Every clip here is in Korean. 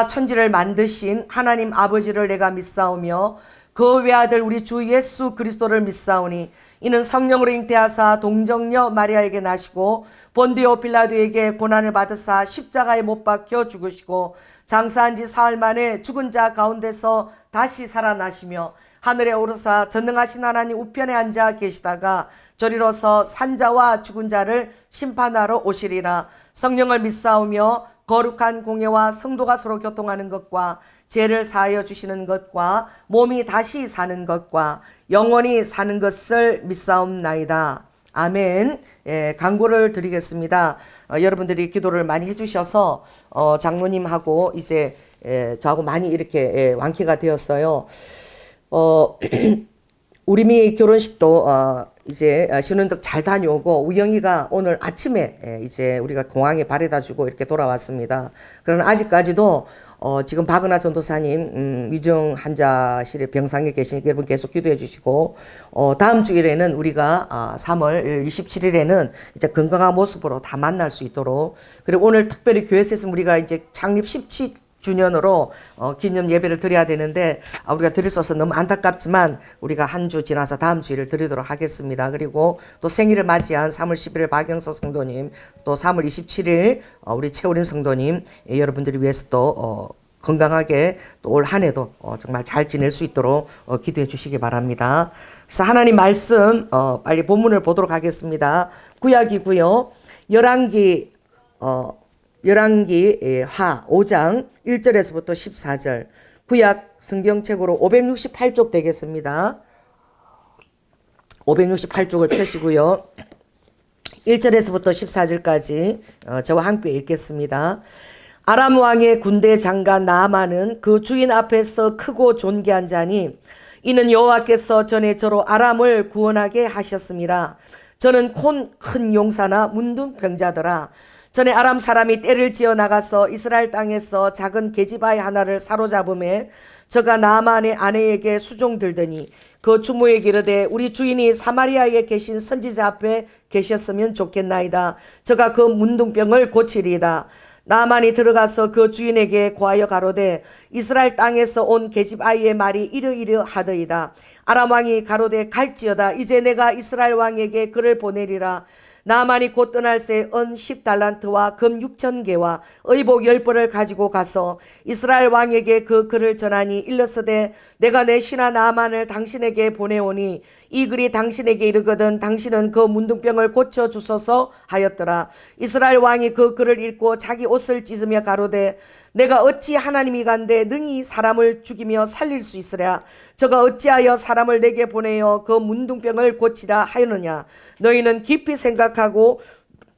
천지를 만드신 하나님 아버지를 내가 믿사오며 그 외아들 우리 주 예수 그리스도를 믿사오니 이는 성령으로 잉태하사 동정녀 마리아에게 나시고 본디오 빌라도에게 고난을 받으사 십자가에 못 박혀 죽으시고 장사한 지 사흘 만에 죽은 자 가운데서 다시 살아나시며 하늘에 오르사 전능하신 하나님 우편에 앉아 계시다가 저리로서 산자와 죽은 자를 심판하러 오시리라. 성령을 믿사오며 거룩한 공예와 성도가 서로 교통하는 것과 죄를 사하여 주시는 것과 몸이 다시 사는 것과 영원히 사는 것을 믿사옵나이다. 아멘. 예, 강구를 드리겠습니다. 여러분들이 기도를 많이 해주셔서 장로님하고 이제 저하고 많이 이렇게 완쾌가 되었어요. 우리미 결혼식도 이제 신혼덕 잘 다녀오고 우영이가 오늘 아침에 이제 우리가 공항에 바래다 주고 이렇게 돌아왔습니다. 그러나 아직까지도 지금 박은하 전도사님 위중 환자실에 병상에 계시니까 여러분 계속 기도해 주시고 다음 주일에는 우리가 3월 27일에는 이제 건강한 모습으로 다 만날 수 있도록, 그리고 오늘 특별히 교회에서 우리가 이제 창립 17주년으로 기념 예배를 드려야 되는데 우리가 드릴 수 없어서 너무 안타깝지만 우리가 한 주 지나서 다음 주일을 드리도록 하겠습니다. 그리고 또 생일을 맞이한 3월 11일 박영서 성도님, 또 3월 27일 우리 최우림 성도님, 여러분들을 위해서 또 건강하게 또 올 한 해도 정말 잘 지낼 수 있도록 기도해 주시기 바랍니다. 그래서 하나님 말씀 빨리 본문을 보도록 하겠습니다. 구약이고요. 열왕기 하 5장 1절에서부터 14절, 구약 성경책으로 568쪽 되겠습니다. 568쪽을 펴시고요. 1절에서부터 14절까지 저와 함께 읽겠습니다. 아람 왕의 군대 장관 나아만은 그 주인 앞에서 크고 존귀한 자니 이는 여호와께서 전에 저로 아람을 구원하게 하셨습니다. 저는 큰 용사나 문둥병자더라. 전에 아람 사람이 떼를 지어 나가서 이스라엘 땅에서 작은 계집아이 하나를 사로잡음에 저가 나아만의 아내에게 수종 들더니 그 주모에게 이르되 우리 주인이 사마리아에 계신 선지자 앞에 계셨으면 좋겠나이다. 저가 그 문둥병을 고치리이다. 나아만이 들어가서 그 주인에게 고하여 가로되 이스라엘 땅에서 온 계집아이의 말이 이러이러하더이다. 아람 왕이 가로되 갈지어다. 이제 내가 이스라엘 왕에게 그를 보내리라. 나아만이 곧 떠날 새 은 10달란트와 금 6,000개와 의복 10벌을 가지고 가서 이스라엘 왕에게 그 글을 전하니 일러서되 내가 내 신하 나아만을 당신에게 보내오니 이 글이 당신에게 이르거든 당신은 그 문둥병을 고쳐 주소서 하였더라. 이스라엘 왕이 그 글을 읽고 자기 옷을 찢으며 가로되 내가 어찌 하나님이 간데 능히 사람을 죽이며 살릴 수 있으랴. 저가 어찌하여 사람을 내게 보내어 그 문둥병을 고치라 하였느냐. 너희는 깊이 생각하고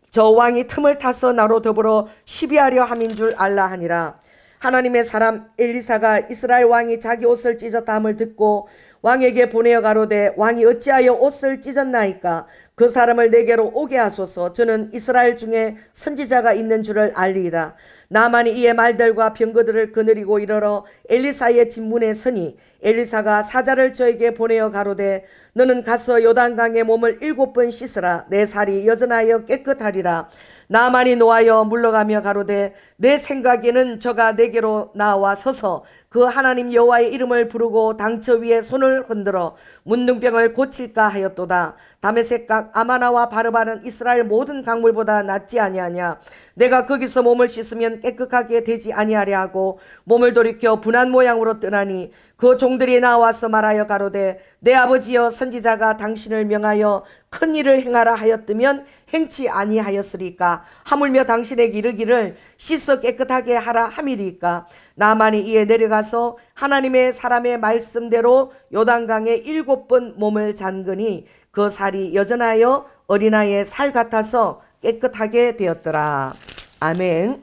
저 왕이 틈을 타서 나로 더불어 시비하려 함인 줄 알라 하니라. 하나님의 사람 엘리사가 이스라엘 왕이 자기 옷을 찢었다 함을 듣고 왕에게 보내어 가로되 왕이 어찌하여 옷을 찢었나이까. 그 사람을 내게로 오게 하소서. 저는 이스라엘 중에 선지자가 있는 줄을 알리이다. 나아만이 이의 말들과 병거들을 거느리고 이르러 엘리사의 진문에 서니 엘리사가 사자를 저에게 보내어 가로되 너는 가서 요단강에 몸을 7번 씻으라. 내 살이 여전하여 깨끗하리라. 나아만이 노하여 물러가며 가로되 내 생각에는 저가 내게로 나와 서서 그 하나님 여호와의 이름을 부르고 당처 위에 손을 흔들어 문둥병을 고칠까 하였도다. 다메섹각 아마나와 바르바는 이스라엘 모든 강물보다 낫지 아니하냐. 내가 거기서 몸을 씻으면 깨끗하게 되지 아니하랴 하고 몸을 돌이켜 분한 모양으로 떠나니 그 종들이 나와서 말하여 가로되 내 아버지여 선지자가 당신을 명하여 큰 일을 행하라 하였으면 행치 아니하였으리까. 하물며 당신에게 이르기를 씻어 깨끗하게 하라 함이리까. 나아만이 이에 내려가서 하나님의 사람의 말씀대로 요단강에 7번 몸을 잠그니 그 살이 여전하여 어린아이의 살 같아서 깨끗하게 되었더라. 아멘.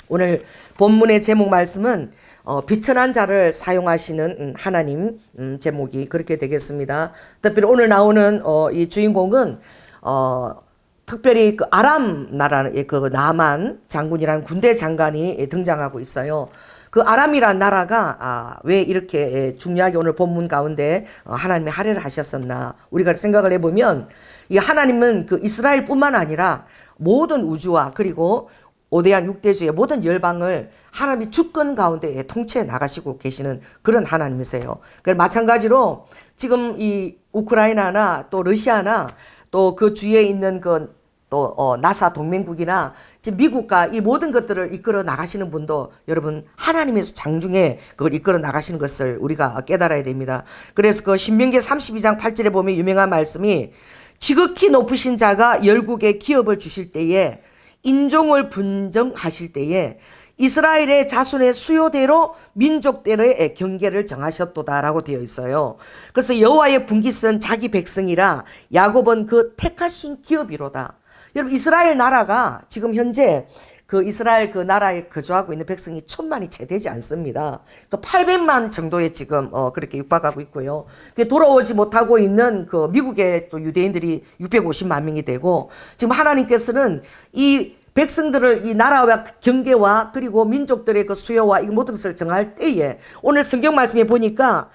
오늘 본문의 제목 말씀은 비천한 자를 사용하시는 하나님, 제목이 그렇게 되겠습니다. 특별히 오늘 나오는 이 주인공은 특별히 그 아람 나라의 그 나만 장군이라는 군대 장관이 등장하고 있어요. 그 아람이란 나라가 왜 이렇게 중요하게 오늘 본문 가운데 하나님의 할애를 하셨었나 우리가 생각을 해보면 이 하나님은 그 이스라엘뿐만 아니라 모든 우주와 그리고 오대한 6대주의 모든 열방을 하나님이 주권 가운데 통치해 나가시고 계시는 그런 하나님이세요. 마찬가지로 지금 이 우크라이나나 또 러시아나 또 그 주위에 있는 또 나사 동맹국이나 지금 미국과 이 모든 것들을 이끌어 나가시는 분도 여러분 하나님의 장중에 그걸 이끌어 나가시는 것을 우리가 깨달아야 됩니다. 그래서 그 신명기 32장 8절에 보면 유명한 말씀이 지극히 높으신 자가 열국에 기업을 주실 때에 인종을 분정하실 때에 이스라엘의 자손의 수요대로 민족대로의 경계를 정하셨도다라고 되어 있어요. 그래서 여호와의 분깃은 자기 백성이라 야곱은 그 택하신 기업이로다. 여러분 이스라엘 나라가 지금 현재 그 이스라엘 그 나라에 거주하고 있는 백성이 1,000만이 채 되지 않습니다. 그 800만 정도에 지금 그렇게 육박하고 있고요. 돌아오지 못하고 있는 그 미국의 또 유대인들이 650만 명이 되고 지금 하나님께서는 이 백성들을 이 나라와 경계와 그리고 민족들의 그 수요와 이 모든 것을 정할 때에 오늘 성경 말씀에 보니까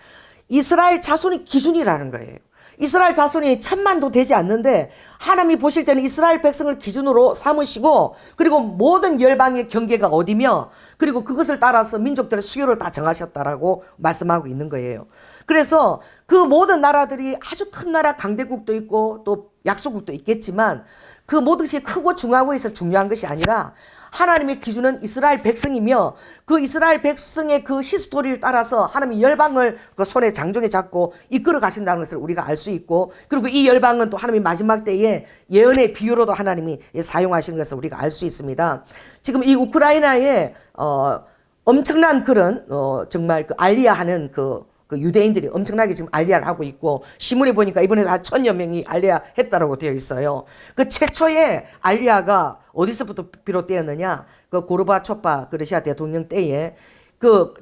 이스라엘 자손이 기준이라는 거예요. 이스라엘 자손이 1,000만도 되지 않는데 하나님이 보실 때는 이스라엘 백성을 기준으로 삼으시고 그리고 모든 열방의 경계가 어디며 그리고 그것을 따라서 민족들의 수요를 다 정하셨다라고 말씀하고 있는 거예요. 그래서 그 모든 나라들이 아주 큰 나라 강대국도 있고 또 약소국도 있겠지만 그 모든 것이 크고 중하고 해서 중요한 것이 아니라 하나님의 기준은 이스라엘 백성이며 그 이스라엘 백성의 그 히스토리를 따라서 하나님이 열방을 그 손에 장종에 잡고 이끌어 가신다는 것을 우리가 알 수 있고 그리고 이 열방은 또 하나님이 마지막 때에 예언의 비유로도 하나님이 사용하시는 것을 우리가 알 수 있습니다. 지금 이 우크라이나에 엄청난 그런 정말 그 알리야하는 그 유대인들이 엄청나게 지금 알리야를 하고 있고 신문에 보니까 이번에 한 1,000여 명이 알리야 했다라고 되어 있어요. 그 최초의 알리야가 어디서부터 비롯되었느냐? 그 고르바초프 그 러시아 대통령 때에 그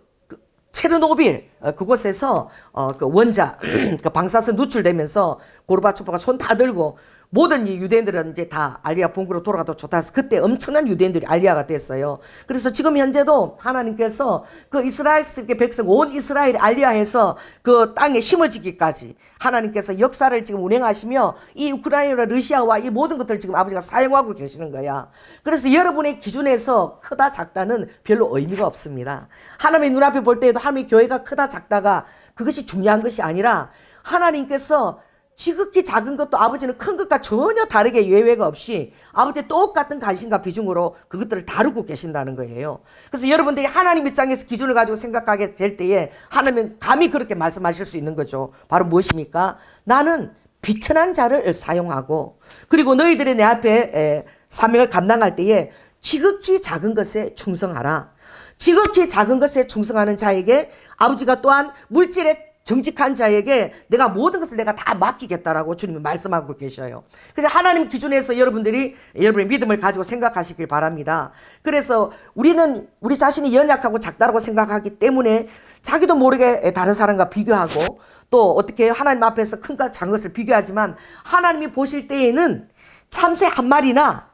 체르노빌 그곳에서 그 원자 그 방사선 누출되면서 고르바초프가 손 다 들고 모든 이 유대인들은 이제 다 알리야 본국으로 돌아가도 좋다 해서 그때 엄청난 유대인들이 알리야가 됐어요. 그래서 지금 현재도 하나님께서 그 이스라엘의 백성 온 이스라엘이 알리야해서 그 땅에 심어지기까지 하나님께서 역사를 지금 운행하시며 이 우크라이나 러시아와 이 모든 것들을 지금 아버지가 사용하고 계시는 거야. 그래서 여러분의 기준에서 크다 작다는 별로 의미가 없습니다. 하나님의 눈앞에 볼 때에도 하나님의 교회가 크다 작다가 그것이 중요한 것이 아니라 하나님께서 지극히 작은 것도 아버지는 큰 것과 전혀 다르게 예외가 없이 아버지의 똑같은 관심과 비중으로 그것들을 다루고 계신다는 거예요. 그래서 여러분들이 하나님 입장에서 기준을 가지고 생각하게 될 때에 하나님은 감히 그렇게 말씀하실 수 있는 거죠. 바로 무엇입니까? 나는 비천한 자를 사용하고 그리고 너희들이 내 앞에 사명을 감당할 때에 지극히 작은 것에 충성하라. 지극히 작은 것에 충성하는 자에게 아버지가 또한 물질의 정직한 자에게 내가 모든 것을 내가 다 맡기겠다라고 주님이 말씀하고 계셔요. 그래서 하나님 기준에서 여러분들이 여러분의 믿음을 가지고 생각하시길 바랍니다. 그래서 우리는 우리 자신이 연약하고 작다라고 생각하기 때문에 자기도 모르게 다른 사람과 비교하고 또 어떻게 하나님 앞에서 큰과 작은 것을 비교하지만 하나님이 보실 때에는 참새 한 마리나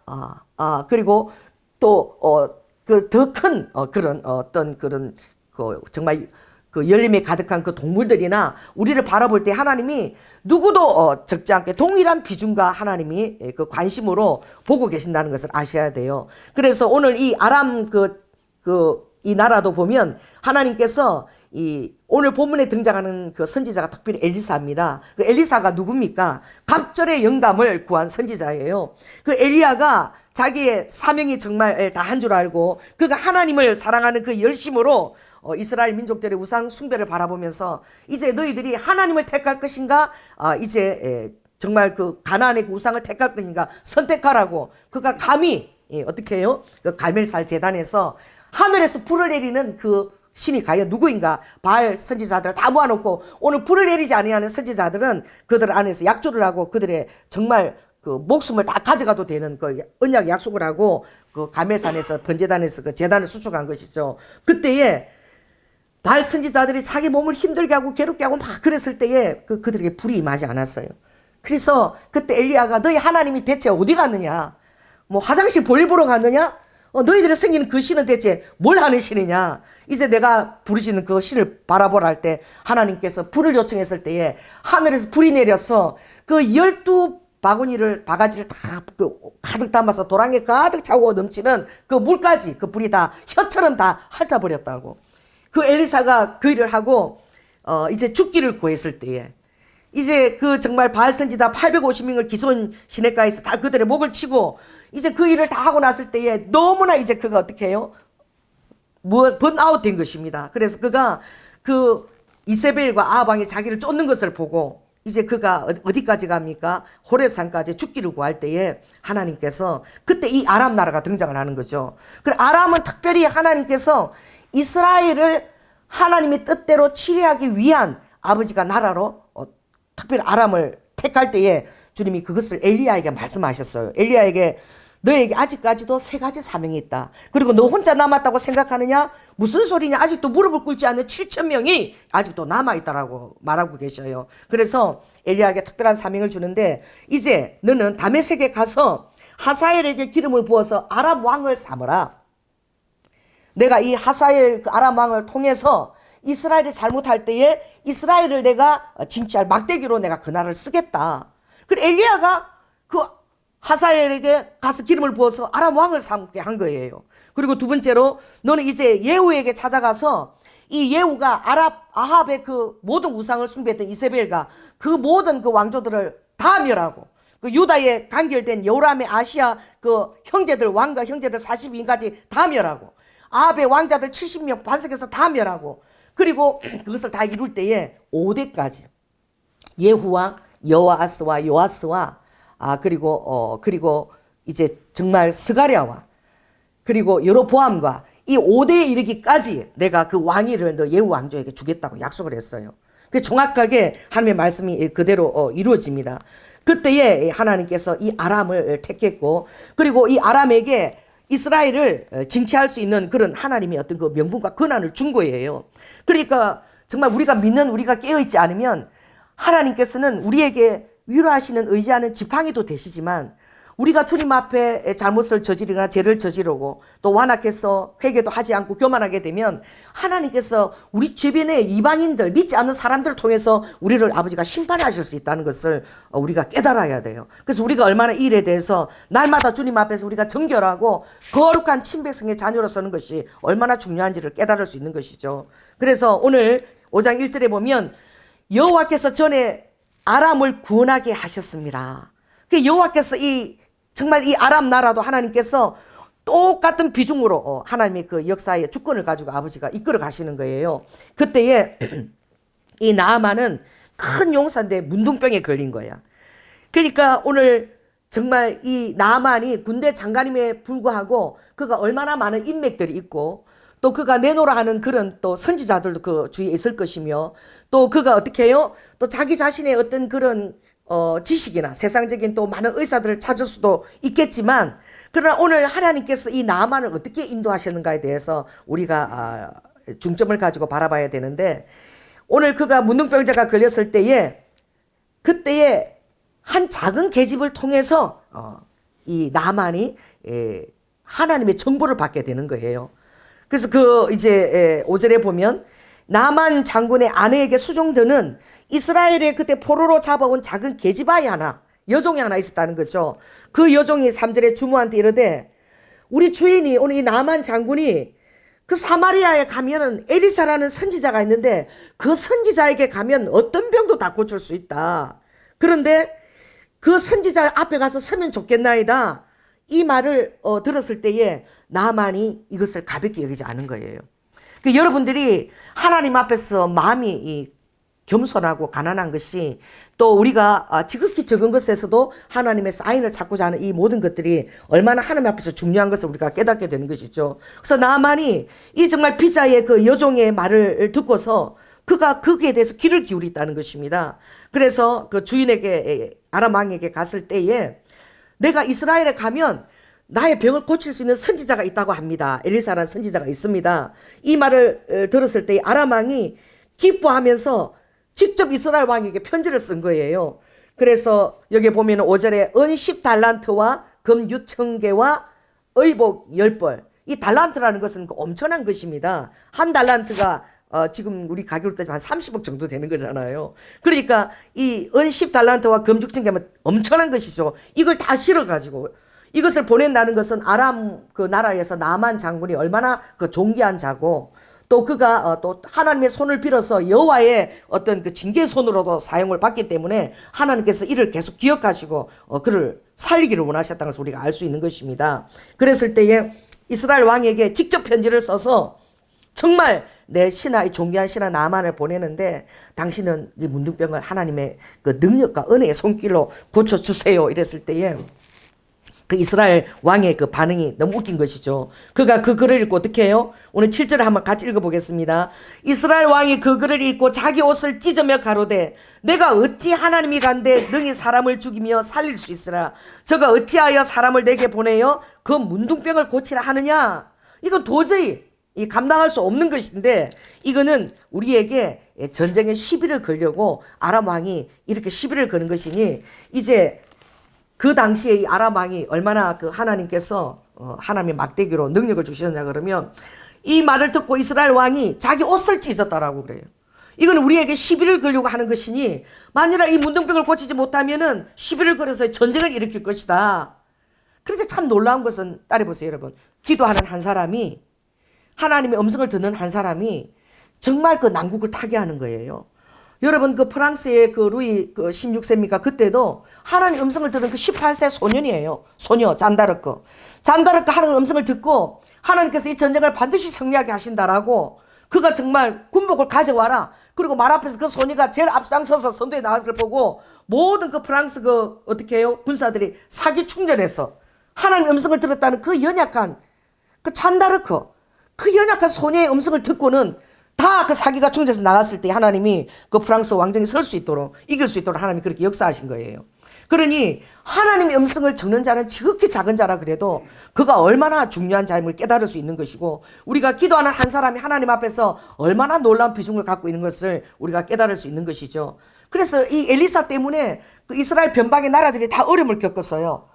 그리고 또 그 더 큰 그런 어떤 그런 그 정말 그 열림에 가득한 그 동물들이나 우리를 바라볼 때 하나님이 누구도 적지 않게 동일한 비중과 하나님이 그 관심으로 보고 계신다는 것을 아셔야 돼요. 그래서 오늘 이 아람 이 나라도 보면 하나님께서 이 오늘 본문에 등장하는 그 선지자가 특별히 엘리사입니다. 그 엘리사가 누굽니까? 갑절의 영감을 구한 선지자예요. 그 엘리야가 자기의 사명이 정말 다 한 줄 알고 그가 하나님을 사랑하는 그 열심으로 이스라엘 민족들의 우상 숭배를 바라보면서 이제 너희들이 하나님을 택할 것인가 이제 정말 그 가나안의 그 우상을 택할 것인가 선택하라고 그가 감히 어떻게 해요? 그 갈멜살 제단에서 하늘에서 불을 내리는 그 신이 과연 누구인가? 바알 선지자들을 다 모아놓고 오늘 불을 내리지 아니하는 선지자들은 그들 안에서 약조를 하고 그들의 정말 그 목숨을 다 가져가도 되는 그 언약 약속을 하고 그 갈멜산에서 번제단에서 그 제단을 수축한 것이죠. 그때에 바알 선지자들이 자기 몸을 힘들게 하고 괴롭게 하고 막 그랬을 때에 그들에게 불이 임하지 않았어요. 그래서 그때 엘리야가 너희 하나님이 대체 어디 갔느냐? 뭐 화장실 볼일 보러 갔느냐? 너희들의 생기는 그 신은 대체 뭘 하는 신이냐? 이제 내가 부르짖는 그 신을 바라보라 할 때 하나님께서 불을 요청했을 때에 하늘에서 불이 내려서 그 12 바가지를 다 가득 담아서 도랑에 가득 차고 넘치는 그 물까지 그 불이 다 혀처럼 다 핥아버렸다고. 그 엘리사가 그 일을 하고 이제 죽기를 구했을 때에 이제 그 정말 바알 선지자 850명을 기손 시내가에서 다 그들의 목을 치고 이제 그 일을 다 하고 났을 때에 너무나 이제 그가 어떻게 해요? 번아웃 된 것입니다. 그래서 그가 그 이세벨과 아합왕이 자기를 쫓는 것을 보고 이제 그가 어디까지 갑니까? 호렙산까지 죽기를 구할 때에 하나님께서 그때 이 아람 나라가 등장을 하는 거죠. 그래 아람은 특별히 하나님께서 이스라엘을 하나님의 뜻대로 치료하기 위한 아버지가 나라로 특별히 아람을 택할 때에 주님이 그것을 엘리야에게 말씀하셨어요. 엘리야에게 너에게 아직까지도 3가지 사명이 있다. 그리고 너 혼자 남았다고 생각하느냐? 무슨 소리냐? 아직도 무릎을 꿇지 않는 7,000명이 아직도 남아있다라고 말하고 계셔요. 그래서 엘리야에게 특별한 사명을 주는데 이제 너는 다메섹에 가서 하사엘에게 기름을 부어서 아람 왕을 삼으라. 내가 이 하사엘 그 아람 왕을 통해서 이스라엘이 잘못할 때에 이스라엘을 내가 진짜 막대기로 내가 그 나라를 쓰겠다. 그리고 엘리야가 그 하사엘에게 가서 기름을 부어서 아람 왕을 삼게 한 거예요. 그리고 두 번째로 너는 이제 예후에게 찾아가서 이 예후가 아합의 그 모든 우상을 숭배했던 이세벨과 그 모든 그 왕조들을 다 멸하고 그 유다에 간결된 요람의 아시아 그 형제들 왕과 형제들 42인까지 다 멸하고 아합의 왕자들 70명 반석에서 다 멸하고 그리고 그것을 다 이룰 때에 5대까지 예후와 여호아스와 요아스와 그리고 이제 정말 스가랴와 그리고 여로보암과 이 5대에 이르기까지 내가 그 왕위를 너 예후 왕조에게 주겠다고 약속을 했어요. 그 정확하게 하나님의 말씀이 그대로 이루어집니다. 그때에 하나님께서 이 아람을 택했고 그리고 이 아람에게 이스라엘을 징치할 수 있는 그런 하나님의 어떤 그 명분과 권한을 준 거예요. 그러니까 정말 우리가 깨어있지 않으면 하나님께서는 우리에게 위로하시는 의지하는 지팡이도 되시지만 우리가 주님 앞에 잘못을 저지르거나 죄를 저지르고 또 완악해서 회개도 하지 않고 교만하게 되면 하나님께서 우리 주변의 이방인들 믿지 않는 사람들을 통해서 우리를 아버지가 심판하실 수 있다는 것을 우리가 깨달아야 돼요. 그래서 우리가 얼마나 이 일에 대해서 날마다 주님 앞에서 우리가 정결하고 거룩한 친백성의 자녀로 서는 것이 얼마나 중요한지를 깨달을 수 있는 것이죠. 그래서 오늘 5장 1절에 보면 여호와께서 전에 아람을 구원하게 하셨습니다. 여호와께서 정말 이 아람 나라도 하나님께서 똑같은 비중으로 하나님의 그 역사의 주권을 가지고 아버지가 이끌어 가시는 거예요. 그때에 이 나아만은 큰 용사인데 문둥병에 걸린 거야. 그러니까 오늘 정말 이 나아만이 군대 장관임에 불구하고 그가 얼마나 많은 인맥들이 있고 또 그가 내노라 하는 그런 또 선지자들도 그 주위에 있을 것이며 또 그가 어떻게 해요? 또 자기 자신의 어떤 그런 지식이나 세상적인 또 많은 의사들을 찾을 수도 있겠지만 그러나 오늘 하나님께서 이 나아만을 어떻게 인도하셨는가에 대해서 우리가 중점을 가지고 바라봐야 되는데 오늘 그가 문둥병자가 걸렸을 때에 그때에 한 작은 계집을 통해서 이 나아만이 하나님의 정보를 받게 되는 거예요. 그래서 이제 5절에 보면 나만 장군의 아내에게 수종드는 이스라엘의 그때 포로로 잡아온 작은 계집아이 하나, 여종이 하나 있었다는 거죠. 그 여종이 3절에 주모한테 이르되 우리 주인이 오늘 이 나만 장군이 그 사마리아에 가면은 에리사라는 선지자가 있는데 그 선지자에게 가면 어떤 병도 다 고칠 수 있다. 그런데 그 선지자 앞에 가서 서면 좋겠나이다. 이 말을 들었을 때에 나만이 이것을 가볍게 여기지 않은 거예요. 여러분들이 하나님 앞에서 마음이 겸손하고 가난한 것이 또 우리가 지극히 적은 것에서도 하나님의 사인을 찾고자 하는 이 모든 것들이 얼마나 하나님 앞에서 중요한 것을 우리가 깨닫게 되는 것이죠. 그래서 나만이 이 정말 비자의 그 여종의 말을 듣고서 그가 거기에 대해서 귀를 기울였다는 것입니다. 그래서 그 주인에게 아람 왕에게 갔을 때에 내가 이스라엘에 가면 나의 병을 고칠 수 있는 선지자가 있다고 합니다. 엘리사라는 선지자가 있습니다. 이 말을 들었을 때 아람 왕이 기뻐하면서 직접 이스라엘 왕에게 편지를 쓴 거예요. 그래서 여기 보면 5절에 은 10달란트와 금 6,000개와 의복 10벌. 이 달란트라는 것은 엄청난 것입니다. 한 달란트가 지금 우리 가격으로 따지면 한 30억 정도 되는 거잖아요. 그러니까 이 은 10달란트와 금죽증기하면 엄청난 것이죠. 이걸 다 실어가지고 이것을 보낸다는 것은 아람 그 나라에서 나만 장군이 얼마나 그 존귀한 자고 또 그가 또 하나님의 손을 빌어서 여호와의 어떤 그 징계 손으로도 사용을 받기 때문에 하나님께서 이를 계속 기억하시고 그를 살리기를 원하셨다는 것을 우리가 알 수 있는 것입니다. 그랬을 때에 이스라엘 왕에게 직접 편지를 써서 정말 내 신하, 이 존귀한 신하 나만을 보내는데 당신은 이 문둥병을 하나님의 그 능력과 은혜의 손길로 고쳐주세요. 이랬을 때에 그 이스라엘 왕의 그 반응이 너무 웃긴 것이죠. 그가 그 글을 읽고 어떻게 해요? 오늘 7절에 한번 같이 읽어보겠습니다. 이스라엘 왕이 그 글을 읽고 자기 옷을 찢으며 가로되 내가 어찌 하나님이 간데 능히 사람을 죽이며 살릴 수 있으라. 저가 어찌하여 사람을 내게 보내요? 그 문둥병을 고치라 하느냐? 이건 도저히 감당할 수 없는 것인데 이거는 우리에게 전쟁의 시비를 걸려고 아람 왕이 이렇게 시비를 거는 것이니 이제 그 당시에 이 아람 왕이 얼마나 그 하나님께서 하나님의 막대기로 능력을 주셨냐 그러면 이 말을 듣고 이스라엘 왕이 자기 옷을 찢었다라고 그래요. 이건 우리에게 시비를 걸려고 하는 것이니 만일에 이 문둥병을 고치지 못하면은 시비를 걸어서 전쟁을 일으킬 것이다. 그런데 참 놀라운 것은 따라해보세요 여러분. 기도하는 한 사람이 하나님의 음성을 듣는 한 사람이 정말 그 난국을 타게 하는 거예요. 여러분 그 프랑스의 그 루이 그 16세입니까? 그때도 하나님 음성을 들은 그 18세 소년이에요. 소녀 잔다르크. 잔다르크 하나님 음성을 듣고 하나님께서 이 전쟁을 반드시 승리하게 하신다라고 그가 정말 군복을 가져와라. 그리고 말 앞에서 그 소녀가 제일 앞장서서 선두에 나왔을 보고 모든 그 프랑스 그 어떻게 해요? 군사들이 사기 충전해서 하나님 음성을 들었다는 그 연약한 그 잔다르크 그 연약한 소녀의 음성을 듣고는 다 그 사기가 충전해서 나갔을 때 하나님이 그 프랑스 왕정이 설 수 있도록 이길 수 있도록 하나님이 그렇게 역사하신 거예요. 그러니 하나님의 음성을 적는 자는 지극히 작은 자라 그래도 그가 얼마나 중요한 자임을 깨달을 수 있는 것이고 우리가 기도하는 한 사람이 하나님 앞에서 얼마나 놀라운 비중을 갖고 있는 것을 우리가 깨달을 수 있는 것이죠. 그래서 이 엘리사 때문에 그 이스라엘 변방의 나라들이 다 어려움을 겪었어요.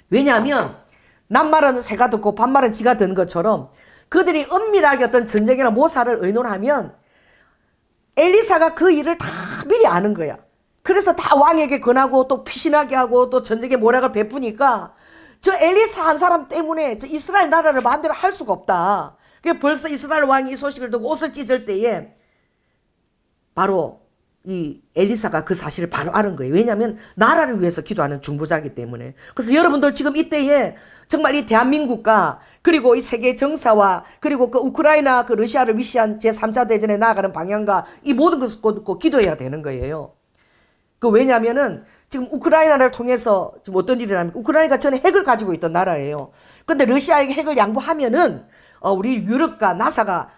왜냐하면 남말은 새가 듣고 반말은 지가 듣는 것처럼 그들이 은밀하게 어떤 전쟁이나 모사를 의논하면 엘리사가 그 일을 다 미리 아는 거야. 그래서 다 왕에게 권하고 또 피신하게 하고 또 전쟁의 모략을 베푸니까 저 엘리사 한 사람 때문에 저 이스라엘 나라를 마음대로 할 수가 없다. 그게 벌써 이스라엘 왕이 이 소식을 듣고 옷을 찢을 때에 바로 이 엘리사가 그 사실을 바로 아는 거예요. 왜냐하면 나라를 위해서 기도하는 중보자이기 때문에. 그래서 여러분들 지금 이때에 정말 이 대한민국과 그리고 이 세계 정사와 그리고 그 우크라이나 그 러시아를 위시한 제3차 대전에 나아가는 방향과 이 모든 것을 듣고 기도해야 되는 거예요. 그 왜냐하면은 지금 우크라이나를 통해서 지금 어떤 일이 일어나면 우크라이나가 전에 핵을 가지고 있던 나라예요. 근데 러시아에게 핵을 양보하면은 우리 유럽과 나사가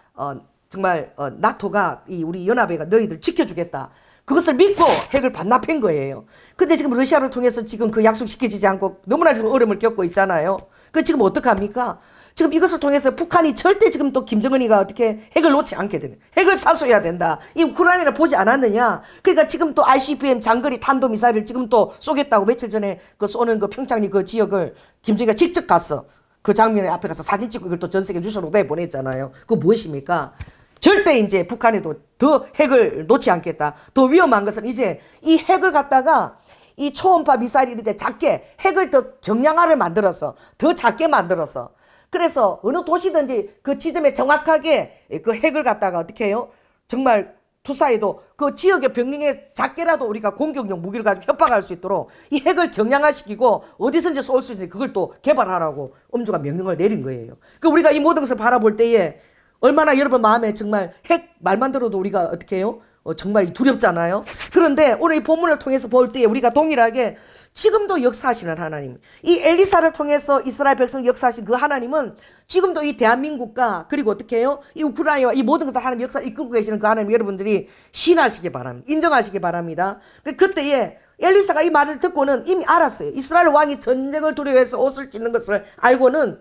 정말 나토가 이 우리 연합회가 너희들 지켜주겠다. 그것을 믿고 핵을 반납한 거예요. 근데 지금 러시아를 통해서 지금 그 약속시켜지지 않고 너무나 지금 어려움을 겪고 있잖아요. 그 지금 어떡합니까? 지금 이것을 통해서 북한이 절대 지금 또 김정은이가 어떻게 핵을 놓지 않게 되는 핵을 사수해야 된다. 이 우크라이나를 보지 않았느냐? 그러니까 지금 또 ICBM 장거리 탄도미사일을 지금 또 쏘겠다고 며칠 전에 그 쏘는 그 평창리 그 지역을 김정은이가 직접 갔어. 그 장면에 앞에 가서 사진 찍고 이걸 또 전 세계 뉴스로 내보냈잖아요. 그거 무엇입니까? 절대 이제 북한에도 더 핵을 놓지 않겠다. 더 위험한 것은 이제 이 핵을 갖다가 이 초음파 미사일이 이렇게 작게 핵을 더 경량화를 만들어서 더 작게 만들어서 그래서 어느 도시든지 그 지점에 정확하게 그 핵을 갖다가 어떻게 해요? 정말 투사해도 그 지역의 병력에 작게라도 우리가 공격용 무기를 가지고 협박할 수 있도록 이 핵을 경량화시키고 어디선지 쏠 수 있는지 그걸 또 개발하라고 엄주가 명령을 내린 거예요. 그 우리가 이 모든 것을 바라볼 때에 얼마나 여러분 마음에 정말 핵 말만 들어도 우리가 어떻게 해요? 정말 두렵잖아요. 그런데 오늘 이 본문을 통해서 볼 때에 우리가 동일하게 지금도 역사하시는 하나님, 이 엘리사를 통해서 이스라엘 백성 역사하신 그 하나님은 지금도 이 대한민국과 그리고 어떻게 해요? 이 우크라이나와 이 모든 것들 하나님 역사 이끌고 계시는 그 하나님 여러분들이 신하시기 바랍니다. 인정하시기 바랍니다. 그때에 엘리사가 이 말을 듣고는 이미 알았어요. 이스라엘 왕이 전쟁을 두려워해서 옷을 찢는 것을 알고는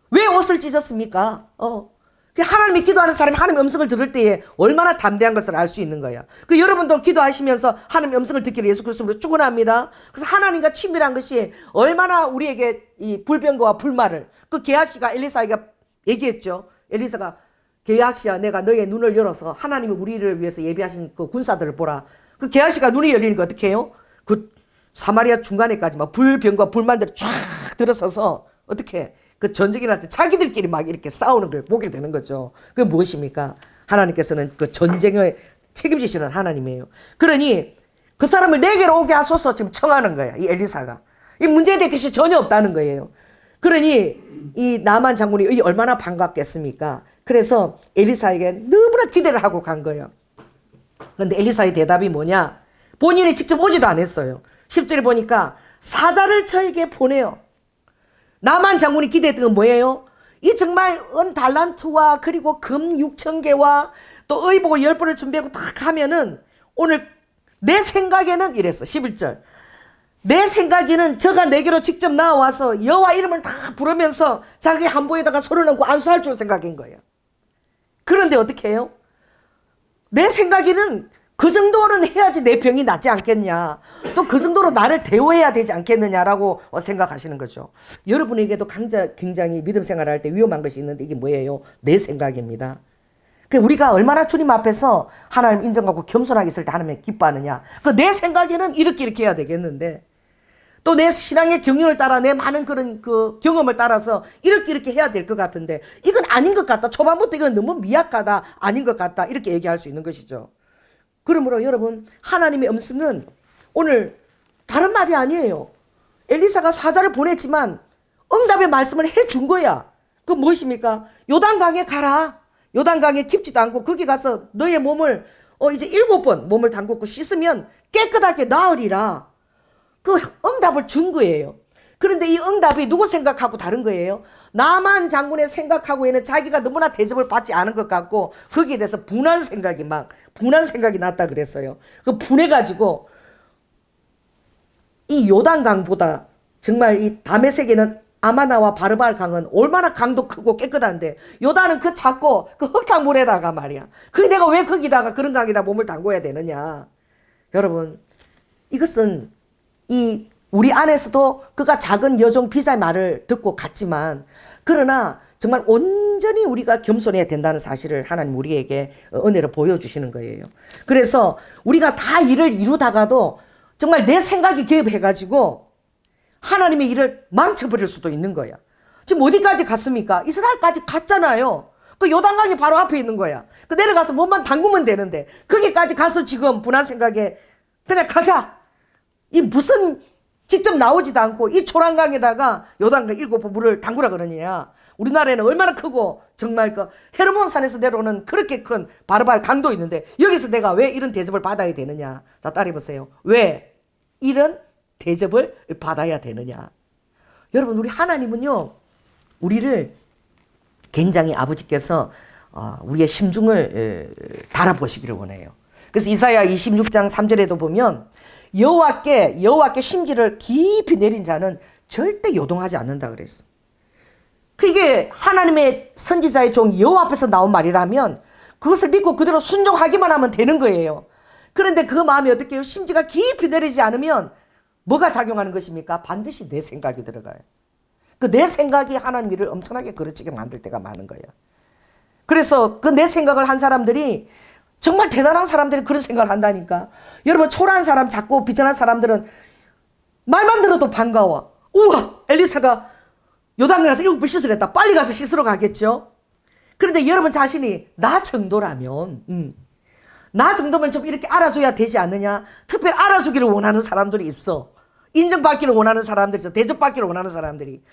왜 옷을 찢었습니까? 하나님이 기도하는 사람이 하나님의 음성을 들을 때에 얼마나 담대한 것을 알 수 있는 거야. 그 여러분도 기도하시면서 하나님의 음성을 듣기를 예수 그리스도로 축원합니다. 그래서 하나님과 친밀한 것이 얼마나 우리에게 이 불병거와 불말을 그 게하시가 엘리사에게 얘기했죠. 엘리사가 게하시야, 내가 너의 눈을 열어서 하나님이 우리를 위해서 예비하신 그 군사들을 보라. 그 게하시가 눈이 열리니까 어떻게 해요? 그 사마리아 중간에까지 막 불병과 불만들이 쫙 들어서서 어떻게 그 전쟁이 날 때 자기들끼리 막 이렇게 싸우는 걸 보게 되는 거죠. 그게 무엇입니까? 하나님께서는 그 전쟁을 책임지시는 하나님이에요. 그러니 그 사람을 내게로 오게 하소서 지금 청하는 거야. 이 엘리사가. 이 문제에 대할 것이 전혀 없다는 거예요. 그러니 이 나만 장군이 얼마나 반갑겠습니까? 그래서 엘리사에게 너무나 기대를 하고 간 거예요. 그런데 엘리사의 대답이 뭐냐? 본인이 직접 오지도 않았어요. 10절에 보니까 사자를 저에게 보내요. 나만 장군이 기대했던 건 뭐예요? 이 정말 은 달란트와 그리고 금 6,000개와 또 의복 10벌을 준비하고 딱 하면은 오늘 내 생각에는 이랬어. 11절. 내 생각에는 저가 내게로 직접 나와서 여호와 이름을 다 부르면서 자기 한보에다가 손을 얹고 안수할 줄 생각인 거예요. 그런데 어떻게 해요? 내 생각에는 그 정도는 해야지 내 병이 낫지 않겠냐. 또 그 정도로 나를 대우해야 되지 않겠느냐라고 생각하시는 거죠. 여러분에게도 굉장히 믿음 생활을 할 때 위험한 것이 있는데 이게 뭐예요? 내 생각입니다. 우리가 얼마나 주님 앞에서 하나님 인정하고 겸손하게 있을 때 하나님이 기뻐하느냐. 내 생각에는 이렇게 해야 되겠는데 또 내 신앙의 경륜을 따라 내 많은 그런 그 경험을 따라서 이렇게 해야 될 것 같은데 이건 아닌 것 같다. 초반부터 이건 너무 미약하다. 아닌 것 같다. 이렇게 얘기할 수 있는 것이죠. 그러므로 여러분 하나님의 음성은 오늘 다른 말이 아니에요. 엘리사가 사자를 보냈지만 응답의 말씀을 해준 거야. 그 무엇입니까? 요단강에 가라. 요단강에 깊지도 않고 거기 가서 너의 몸을 이제 7번 몸을 담그고 씻으면 깨끗하게 나으리라. 그 응답을 준 거예요. 그런데 이 응답이 누구 생각하고 다른 거예요? 나만 장군의 생각하고에는 자기가 너무나 대접을 받지 않은 것 같고 거기에 대해서 분한 생각이 났다 그랬어요. 그 분해가지고 이 요단강보다 정말 이 다메섹에는 아마나와 바르바알 강은 얼마나 강도 크고 깨끗한데 요단은 그 작고 그 흙탕물에다가 말이야. 그게 내가 왜 거기다가 그런 강에다 몸을 담궈야 되느냐. 여러분 이것은 이 우리 안에서도 그가 작은 여종 비자의 말을 듣고 갔지만 그러나 정말 온전히 우리가 겸손해야 된다는 사실을 하나님 우리에게 은혜로 보여주시는 거예요. 그래서 우리가 다 일을 이루다가도 정말 내 생각이 개입해가지고 하나님의 일을 망쳐버릴 수도 있는 거야. 지금 어디까지 갔습니까? 이스라엘까지 갔잖아요. 그 요단강이 바로 앞에 있는 거야. 그 내려가서 몸만 담그면 되는데 거기까지 가서 지금 분한 생각에 그냥 가자. 이 무슨 직접 나오지도 않고 이 초란강에다가 요단강 7번 물을 담그라 그러냐. 우리나라에는 얼마나 크고 정말 그 헤르몬 산에서 내려오는 그렇게 큰 바르바알 강도 있는데 여기서 내가 왜 이런 대접을 받아야 되느냐. 자 따라해보세요. 왜 이런 대접을 받아야 되느냐. 여러분 우리 하나님은요 우리를 굉장히 아버지께서 우리의 심중을 달아보시기를 원해요. 그래서 이사야 26장 3절에도 보면 여호와께 심지를 깊이 내린 자는 절대 요동하지 않는다 그랬어. 그게 하나님의 선지자의 종 여호와 앞에서 나온 말이라면 그것을 믿고 그대로 순종하기만 하면 되는 거예요. 그런데 그 마음이 어떻게 해요? 심지가 깊이 내리지 않으면 뭐가 작용하는 것입니까? 반드시 내 생각이 들어가요. 그 내 생각이 하나님 일을 엄청나게 그르치게 만들 때가 많은 거야. 그래서 그 내 생각을 한 사람들이 정말 대단한 사람들이 그런 생각을 한다니까. 여러분 초라한 사람 작고 비천한 사람들은 말만 들어도 반가워. 우와 엘리사가 요단강에 가서 7번 씻으랬다. 빨리 가서 씻으러 가겠죠. 그런데 여러분 자신이 나 정도라면 나 정도면 좀 이렇게 알아줘야 되지 않느냐. 특별히 알아주기를 원하는 사람들이 있어. 인정받기를 원하는 사람들이 있어. 대접받기를 원하는 사람들이.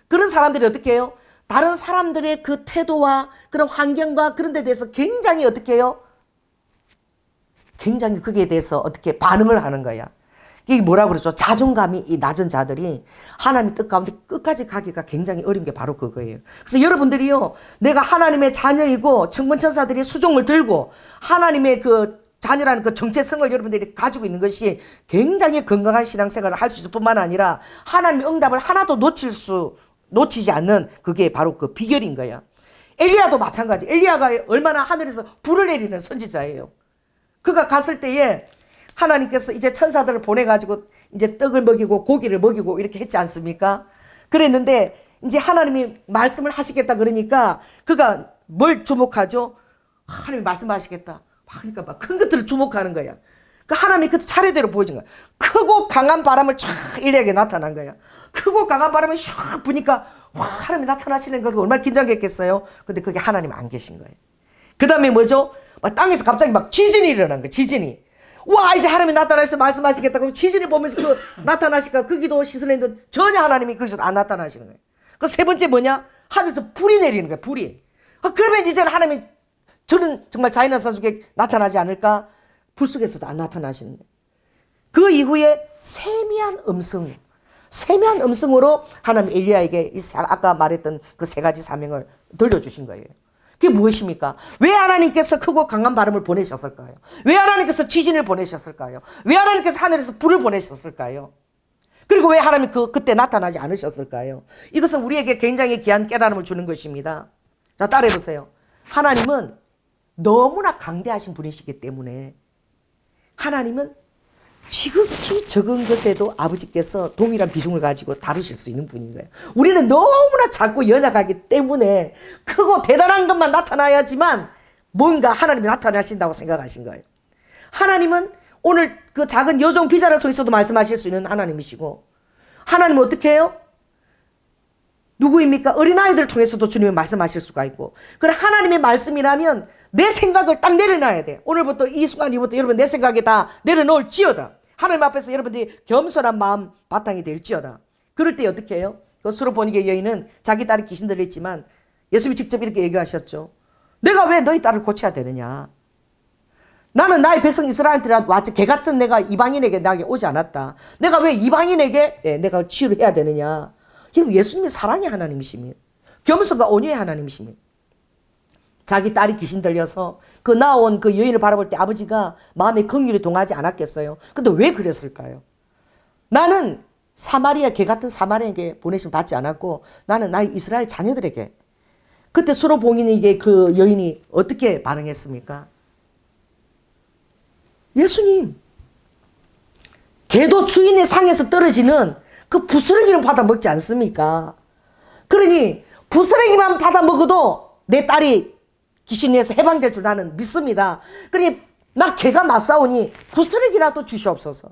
그런 사람들이 어떻게 해요? 다른 사람들의 그 태도와 그런 환경과 그런 데 대해서 굉장히 어떻게 해요? 굉장히 거기에 대해서 어떻게 반응을 하는 거야. 이게 뭐라고 그러죠? 자존감이 이 낮은 자들이 하나님의 뜻 가운데 끝까지 가기가 굉장히 어려운 게 바로 그거예요. 그래서 여러분들이요, 내가 하나님의 자녀이고 천군천사들이 수종을 들고 하나님의 그 자녀라는 그 정체성을 여러분들이 가지고 있는 것이 굉장히 건강한 신앙생활을 할 수 있을 뿐만 아니라 하나님의 응답을 하나도 놓치지 않는 그게 바로 그 비결인 거야. 엘리야도 마찬가지. 엘리야가 얼마나 하늘에서 불을 내리는 선지자예요. 그가 갔을 때에 하나님께서 이제 천사들을 보내가지고 이제 떡을 먹이고 고기를 먹이고 이렇게 했지 않습니까? 그랬는데 이제 하나님이 말씀을 하시겠다 그러니까 그가 뭘 주목하죠? 하나님이 말씀하시겠다. 그러니까 막 큰 것들을 주목하는 거야. 그 하나님이 그 차례대로 보여준 거야. 크고 강한 바람을 촥 일리에게 나타난 거야. 크고 강한 바람이 샥 부니까 와, 하나님이 나타나시는 거 얼마나 긴장했겠어요. 근데 그게 하나님 안 계신 거예요. 그 다음에 뭐죠? 막 땅에서 갑자기 막 지진이 일어난 거예요. 지진이. 와, 이제 하나님이 나타나서 말씀하시겠다. 그리고 지진을 보면서 그 나타나시니까 거기도 시설했는데 전혀 하나님이 거기서 안 나타나시는 거예요. 그 세 번째 뭐냐? 하늘에서 불이 내리는 거예요. 불이. 그러면 이제는 하나님이 저는 정말 자연현상 속에 나타나지 않을까? 불 속에서도 안 나타나시는 거예요. 그 이후에 세미한 음성으로 하나님 엘리야에게 아까 말했던 그 세 가지 사명을 들려주신 거예요. 그게 무엇입니까? 왜 하나님께서 크고 강한 바람을 보내셨을까요? 왜 하나님께서 지진을 보내셨을까요? 왜 하나님께서 하늘에서 불을 보내셨을까요? 그리고 왜 하나님이 그때 나타나지 않으셨을까요? 이것은 우리에게 굉장히 귀한 깨달음을 주는 것입니다. 자, 따라해보세요. 하나님은 너무나 강대하신 분이시기 때문에 하나님은 지극히 적은 것에도 아버지께서 동일한 비중을 가지고 다루실 수 있는 분인 거예요. 우리는 너무나 작고 연약하기 때문에 크고 대단한 것만 나타나야지만 뭔가 하나님이 나타나신다고 생각하신 거예요. 하나님은 오늘 그 작은 여종 비자를 통해서도 말씀하실 수 있는 하나님이시고, 하나님은 어떻게 해요? 누구입니까? 어린아이들을 통해서도 주님이 말씀하실 수가 있고, 그래 하나님의 말씀이라면 내 생각을 딱 내려놔야 돼. 오늘부터 이 순간 이후부터 여러분 내 생각에 다 내려놓을지어다. 하나님 앞에서 여러분들이 겸손한 마음 바탕이 될지어다. 그럴 때 어떻게 해요? 그 수로보니게 여인은 자기 딸이 귀신 들렸지만 예수님이 직접 이렇게 얘기하셨죠. 내가 왜 너희 딸을 고쳐야 되느냐? 나는 나의 백성 이스라엘한테 왔지 개 같은 내가 이방인에게 나에게 오지 않았다. 내가 왜 이방인에게 내가 치유를 해야 되느냐? 여러분 예수님이 사랑의 하나님이십니다. 겸손과 온유의 하나님이십니다. 자기 딸이 귀신 들려서 그 나온 그 여인을 바라볼 때 아버지가 마음에 긍휼이 동하지 않았겠어요. 근데 왜 그랬을까요? 나는 사마리아 개 같은 사마리아에게 보내심 받지 않았고 나는 나의 이스라엘 자녀들에게. 그때 수로보니게 그 여인이 어떻게 반응했습니까? 예수님, 개도 주인의 상에서 떨어지는 그 부스러기는 받아 먹지 않습니까? 그러니 부스러기만 받아 먹어도 내 딸이 귀신에서 해방될 줄 나는 믿습니다. 그러니 나 개가 맞사오니 부스러기라도 주시옵소서.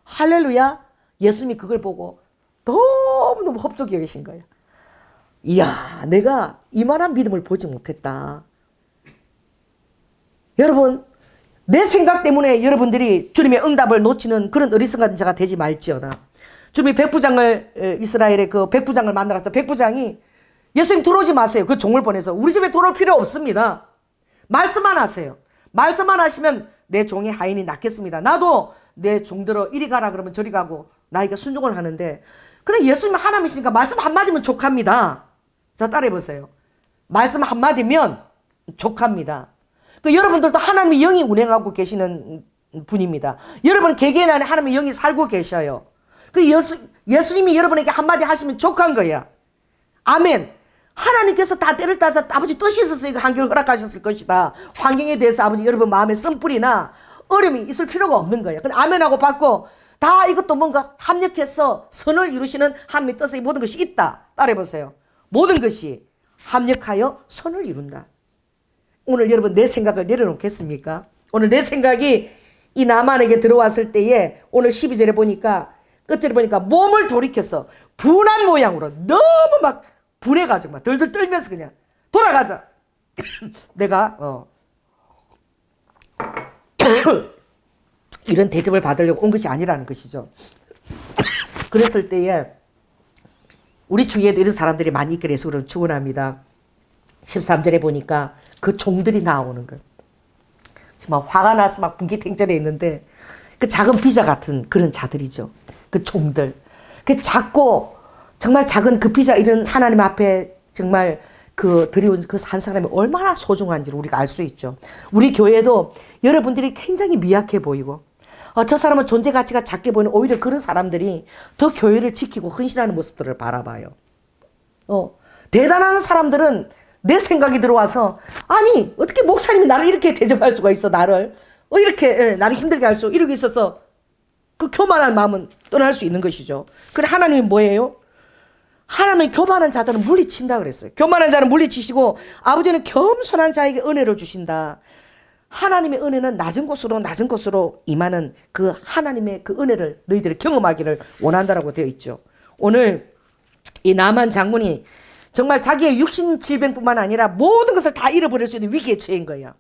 할렐루야. 예수님이 그걸 보고 너무너무 흡족히 여기신 거예요. 이야, 내가 이만한 믿음을 보지 못했다. 여러분, 내 생각 때문에 여러분들이 주님의 응답을 놓치는 그런 어리석은 자가 되지 말지어다. 주님이 백부장을, 이스라엘의 그 백부장을 만나서 백부장이 예수님 들어오지 마세요. 그 종을 보내서 우리 집에 들어올 필요 없습니다. 말씀만 하세요. 말씀만 하시면 내 종의 하인이 낫겠습니다. 나도 내 종들어 이리 가라 그러면 저리 가고 나에게 순종을 하는데, 근데 예수님 하나님이시니까 말씀 한마디면 족합니다. 자, 따라해보세요. 말씀 한마디면 족합니다. 그 여러분들도 하나님의 영이 운행하고 계시는 분입니다. 여러분 개개인 안에 하나님의 영이 살고 계셔요. 그 예수님이 여러분에게 한마디 하시면 족한 거야. 아멘. 하나님께서 다 때를 따서 아버지 뜻이 있어서 이거 한결 허락하셨을 것이다. 환경에 대해서 아버지 여러분 마음에 쓴뿌리나 어려움이 있을 필요가 없는 거예요. 근데 아멘하고 받고 다 이것도 뭔가 합력해서 선을 이루시는 하나님의 뜻에 모든 것이 있다. 따라해보세요. 모든 것이 합력하여 선을 이룬다. 오늘 여러분 내 생각을 내려놓겠습니까? 오늘 내 생각이 이 나만에게 들어왔을 때에 오늘 12절에 보니까 끝절에 보니까 몸을 돌이켜서 분한 모양으로 너무 막 분해가지고 막 덜덜 떨면서 그냥 돌아가자. 내가 이런 대접을 받으려고 온 것이 아니라는 것이죠. 그랬을 때에 우리 주위에도 이런 사람들이 많이 있게 돼서 그런 축원합니다. 13절에 보니까 그 종들이 나오는 거예요. 막 화가 나서 막 분기탱절해 있는데 그 작은 비자 같은 그런 자들이죠. 그 종들. 그 작고 정말 작은 그 비자 이런 하나님 앞에 정말 그 드리운 그 한 사람이 얼마나 소중한지를 우리가 알 수 있죠. 우리 교회도 여러분들이 굉장히 미약해 보이고 저 사람은 존재 가치가 작게 보이는 오히려 그런 사람들이 더 교회를 지키고 헌신하는 모습들을 바라봐요. 대단한 사람들은 내 생각이 들어와서 아니 어떻게 목사님이 나를 이렇게 대접할 수가 있어. 나를 이렇게 나를 힘들게 할 수 이러고 있어서 그 교만한 마음은 떠날 수 있는 것이죠. 그래 하나님이 뭐예요? 하나님의 교만한 자들은 물리친다 그랬어요. 교만한 자는 물리치시고 아버지는 겸손한 자에게 은혜를 주신다. 하나님의 은혜는 낮은 곳으로 임하는 그 하나님의 그 은혜를 너희들이 경험하기를 원한다라고 되어 있죠. 오늘 이 나만 장군이 정말 자기의 육신 질병뿐만 아니라 모든 것을 다 잃어버릴 수 있는 위기에 처한 거예요.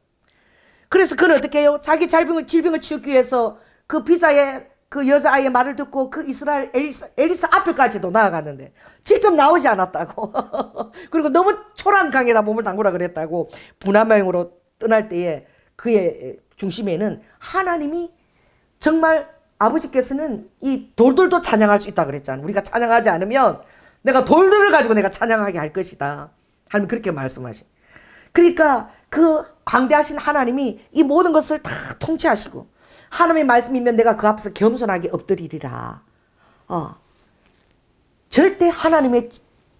그래서 그는 어떻게 해요? 자기 질병을 치우기 위해서 그 비자의 그 여자아이의 말을 듣고 그 이스라엘 엘리사 앞에까지도 나아갔는데 직접 나오지 않았다고. 그리고 너무 초라한 강에다 몸을 담그라 그랬다고. 분함여행으로 떠날 때에 그의 중심에는 하나님이 정말 아버지께서는 이 돌들도 찬양할 수 있다 그랬잖아요. 우리가 찬양하지 않으면 내가 돌들을 가지고 내가 찬양하게 할 것이다. 하나님 그렇게 말씀하신. 그러니까 그 광대하신 하나님이 이 모든 것을 다 통치하시고 하나님의 말씀이면 내가 그 앞에서 겸손하게 엎드리리라. 절대 하나님의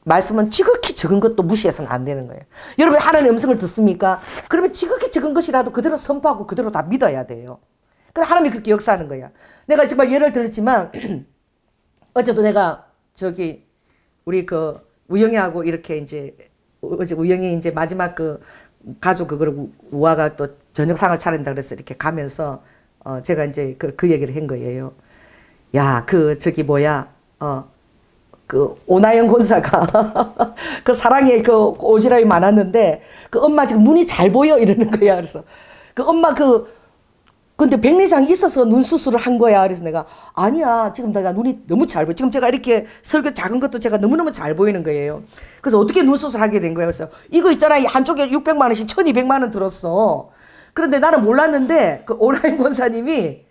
말씀은 지극히 적은 것도 무시해서는 안 되는 거예요. 여러분 하나님의 음성을 듣습니까? 그러면 지극히 적은 것이라도 그대로 선포하고 그대로 다 믿어야 돼요. 근데 하나님이 그렇게 역사하는 거야. 내가 정말 예를 들었지만 어제도 내가 저기 우리 그 우영이하고 이렇게 이제 어제 우영이 이제 마지막 그 가족 그걸 우아가 또 저녁상을 차린다 그래서 이렇게 가면서 제가 이제 그 얘기를 한 거예요. 야, 그 저기 뭐야 그 오나영 권사가 그 사랑에 그 오지랖이 많았는데 그 엄마 지금 눈이 잘 보여 이러는 거야. 그래서 그 엄마 근데 백내장이 있어서 눈 수술을 한 거야. 그래서 내가 아니야 지금 내가 눈이 너무 잘 보여. 지금 제가 이렇게 설교 작은 것도 제가 너무너무 잘 보이는 거예요. 그래서 어떻게 눈 수술하게 된 거야. 그래서 이거 있잖아 한쪽에 600만 원씩 1200만 원 들었어. 그런데 나는 몰랐는데 그 오나영 권사님이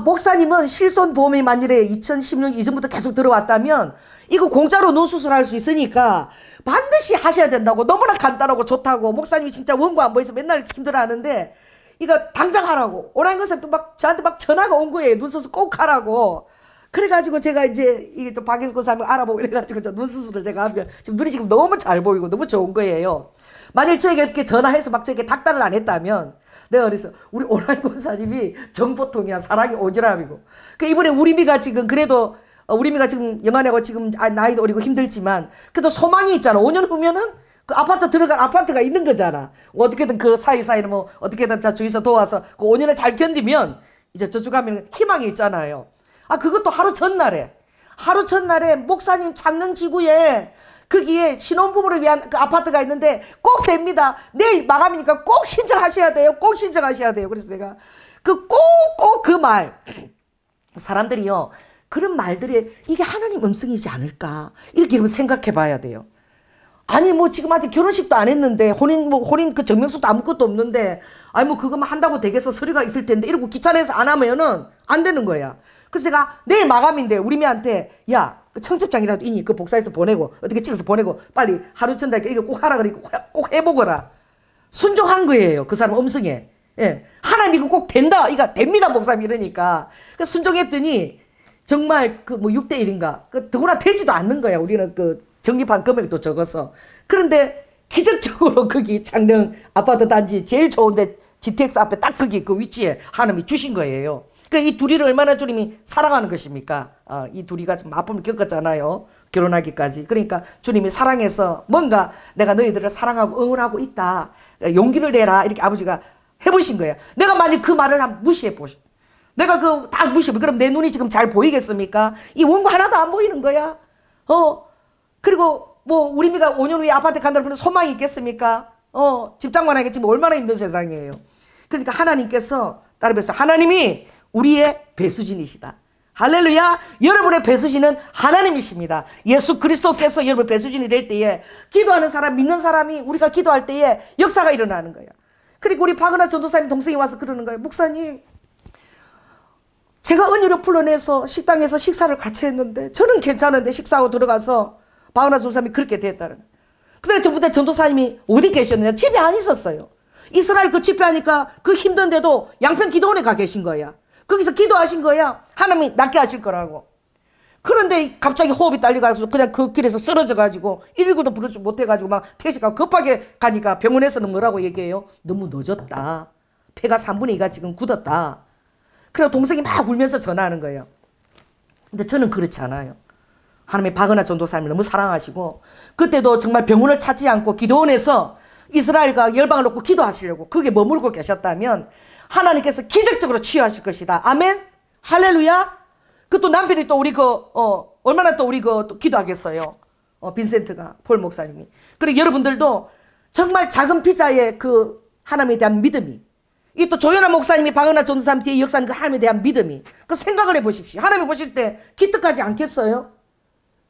목사님은 실손보험이 만일에 2010년 이전부터 계속 들어왔다면 이거 공짜로 눈 수술할 수 있으니까 반드시 하셔야 된다고. 너무나 간단하고 좋다고. 목사님이 진짜 원고 안 보여서 맨날 힘들어하는데 이거 당장 하라고. 오라는 것은 또 막 저한테 막 전화가 온 거예요. 눈 수술 꼭 하라고. 그래가지고 제가 이제 이게 또 박예수 권사님 알아보고 이래가지고 저 눈 수술을 제가 하면 지금 눈이 지금 너무 잘 보이고 너무 좋은 거예요. 만일 저에게 이렇게 전화해서 막 저에게 닥달을 안 했다면 내가 그래서 우리 오라이 권사님이 정보통이야. 사랑이 오지랖이고. 그 이번에 우리미가 지금 그래도 우리미가 지금 영아내고 지금 나이도 어리고 힘들지만 그래도 소망이 있잖아. 5년 후면은 그 아파트 들어갈 아파트가 있는 거잖아. 어떻게든 그 사이사이는 뭐 어떻게든 자 주위에서 도와서 그 5년을 잘 견디면 이제 저쪽 가면 희망이 있잖아요. 그것도 하루 전날에 목사님 창녕 지구에 거기에 신혼부부를 위한 그 아파트가 있는데 꼭 됩니다. 내일 마감이니까 꼭 신청하셔야 돼요. 꼭 신청하셔야 돼요. 그래서 내가 꼭 그 말 사람들이요 그런 말들이 이게 하나님 음성이지 않을까 이렇게 여러분 생각해 봐야 돼요. 아니 뭐 지금 아직 결혼식도 안 했는데 혼인 그 증명서도 아무것도 없는데 아니 뭐 그거만 한다고 되겠어 서류가 있을 텐데 이러고 귀찮아서 안 하면은 안 되는 거야. 그래서 제가 내일 마감인데 우리 미한테 야 그 청첩장이라도 있니 그 복사해서 보내고 어떻게 찍어서 보내고 빨리 하루 전날 이거 꼭 하라 그러니까 꼭 해보거라. 순종한 거예요. 그 사람 음성에. 예. 하나님 이거 꼭 된다. 이거 됩니다 목사님 이러니까. 그래서 순종했더니 정말 그 뭐 6대 1인가 그 더구나 되지도 않는 거야. 우리는 그 적립한 금액도 적어서. 그런데 기적적으로 거기 창녕 아파트 단지 제일 좋은데 GTX 앞에 딱 거기 그 위치에 하나님이 주신 거예요. 그러니까 이 둘이를 얼마나 주님이 사랑하는 것입니까? 이 둘이가 좀 아픔을 겪었잖아요. 결혼하기까지. 그러니까 주님이 사랑해서 뭔가 내가 너희들을 사랑하고 응원하고 있다. 용기를 내라. 이렇게 아버지가 해보신 거예요. 내가 만약 그 말을 한번 무시해보시. 내가 다 무시해보. 그럼 내 눈이 지금 잘 보이겠습니까? 이 원고 하나도 안 보이는 거야. 그리고 뭐 우리 미가 5년 후에 아파트 간다는 분은 소망이 있겠습니까? 집장만 하겠지만 얼마나 힘든 세상이에요. 그러니까 하나님께서 따라서 하나님이 우리의 배수진이시다. 할렐루야. 여러분의 배수진은 하나님이십니다. 예수 그리스도께서 여러분 배수진이 될 때에 기도하는 사람 믿는 사람이 우리가 기도할 때에 역사가 일어나는 거예요. 그리고 우리 박은하 전도사님 동생이 와서 그러는 거예요. 목사님 제가 은혜로 풀어내서 식당에서 식사를 같이 했는데 저는 괜찮은데 식사하고 들어가서 박은하 전도사님이 그렇게 됐다는 거예요. 근데 저부터 전도사님이 어디 계셨느냐 집에 안 있었어요. 이스라엘 그 집회하니까 그 힘든데도 양평 기도원에 가 계신 거야. 거기서 기도하신 거야. 하나님이 낫게 하실 거라고. 그런데 갑자기 호흡이 딸려가지고 그냥 그 길에서 쓰러져가지고 119도 부르지 못해가지고 막 택시가 급하게 가니까 병원에서는 뭐라고 얘기해요? 너무 늦었다. 폐가 3분의 2가 지금 굳었다. 그래서 동생이 막 울면서 전화하는 거예요. 근데 저는 그렇지 않아요. 하나님의 바그나 전도사님을 너무 사랑하시고 그때도 정말 병원을 찾지 않고 기도원에서 이스라엘과 열방을 놓고 기도하시려고 거기에 머물고 계셨다면 하나님께서 기적적으로 치유하실 것이다. 아멘. 할렐루야. 그 또 남편이 또 우리 얼마나 또 우리 또 기도하겠어요. 빈센트가 폴 목사님이. 그리고 여러분들도 정말 작은 피자의 그 하나님에 대한 믿음이 이 또 조연아 목사님이 바그나 전도사님 뒤에 역사하는 그 하나님에 대한 믿음이 그 생각을 해보십시오. 하나님 보실 때 기특하지 않겠어요?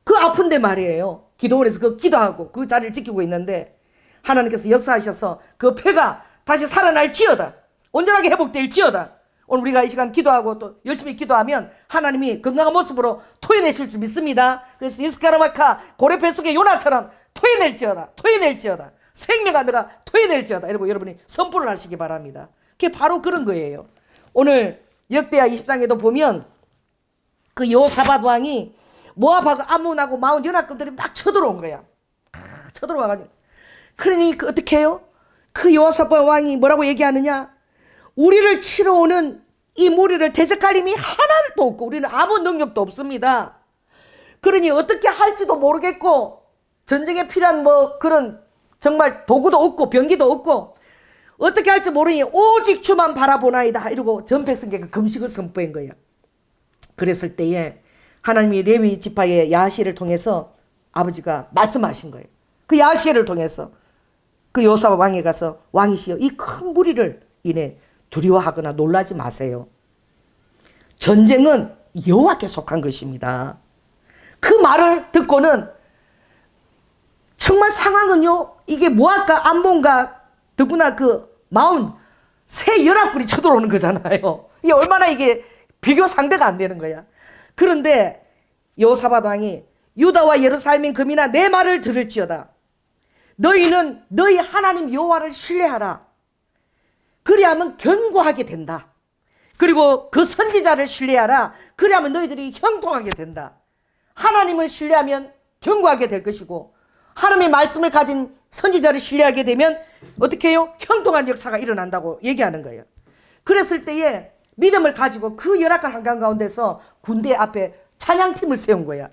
그 아픈데 말이에요. 기도원에서 그 기도하고 그 자리를 지키고 있는데 하나님께서 역사하셔서 그 폐가 다시 살아날지어다. 온전하게 회복될지어다. 오늘 우리가 이 시간 기도하고 또 열심히 기도하면 하나님이 건강한 모습으로 토해내실 줄 믿습니다. 그래서 이스카르마카 고래 뱃속의 요나처럼 토해낼지어다. 생명아 내가 토해낼지어다. 이러고 여러분이 선포를 하시기 바랍니다. 그게 바로 그런 거예요. 오늘 역대하 20장에도 보면 그 여호사밧 왕이 모압하고 암몬하고 마온 연합군들이 막 쳐들어온 거야. 쳐들어와가지고 그러니 그 어떻게 해요? 그 여호사밧 왕이 뭐라고 얘기하느냐? 우리를 치러 오는 이 무리를 대적할 힘이 하나도 없고 우리는 아무 능력도 없습니다. 그러니 어떻게 할지도 모르겠고 전쟁에 필요한 뭐 그런 정말 도구도 없고 병기도 없고 어떻게 할지 모르니 오직 주만 바라보나이다 이러고 전 백성에게 금식을 선포한 거예요. 그랬을 때에 하나님이 레위 지파의 야시를 통해서 아버지가 말씀하신 거예요. 그 야시를 통해서 그 여호사밧 왕에 가서 왕이시여 이 큰 무리를 인해 두려워하거나 놀라지 마세요. 전쟁은 여호와께 속한 것입니다. 그 말을 듣고는 정말 상황은요 이게 모압과 암몬과 더구나 그 마온 세 연합군이 쳐들어오는 거잖아요. 이게 얼마나 이게 비교 상대가 안 되는 거야. 그런데 여호사밧 왕이 유다와 예루살렘 금이나 내 말을 들을지어다. 너희는 너희 하나님 여호와를 신뢰하라. 그리하면 견고하게 된다. 그리고 그 선지자를 신뢰하라. 그리하면 너희들이 형통하게 된다. 하나님을 신뢰하면 견고하게 될 것이고 하나님의 말씀을 가진 선지자를 신뢰하게 되면 어떻게 해요? 형통한 역사가 일어난다고 얘기하는 거예요. 그랬을 때에 믿음을 가지고 그 열악한 한강 가운데서 군대 앞에 찬양팀을 세운 거야.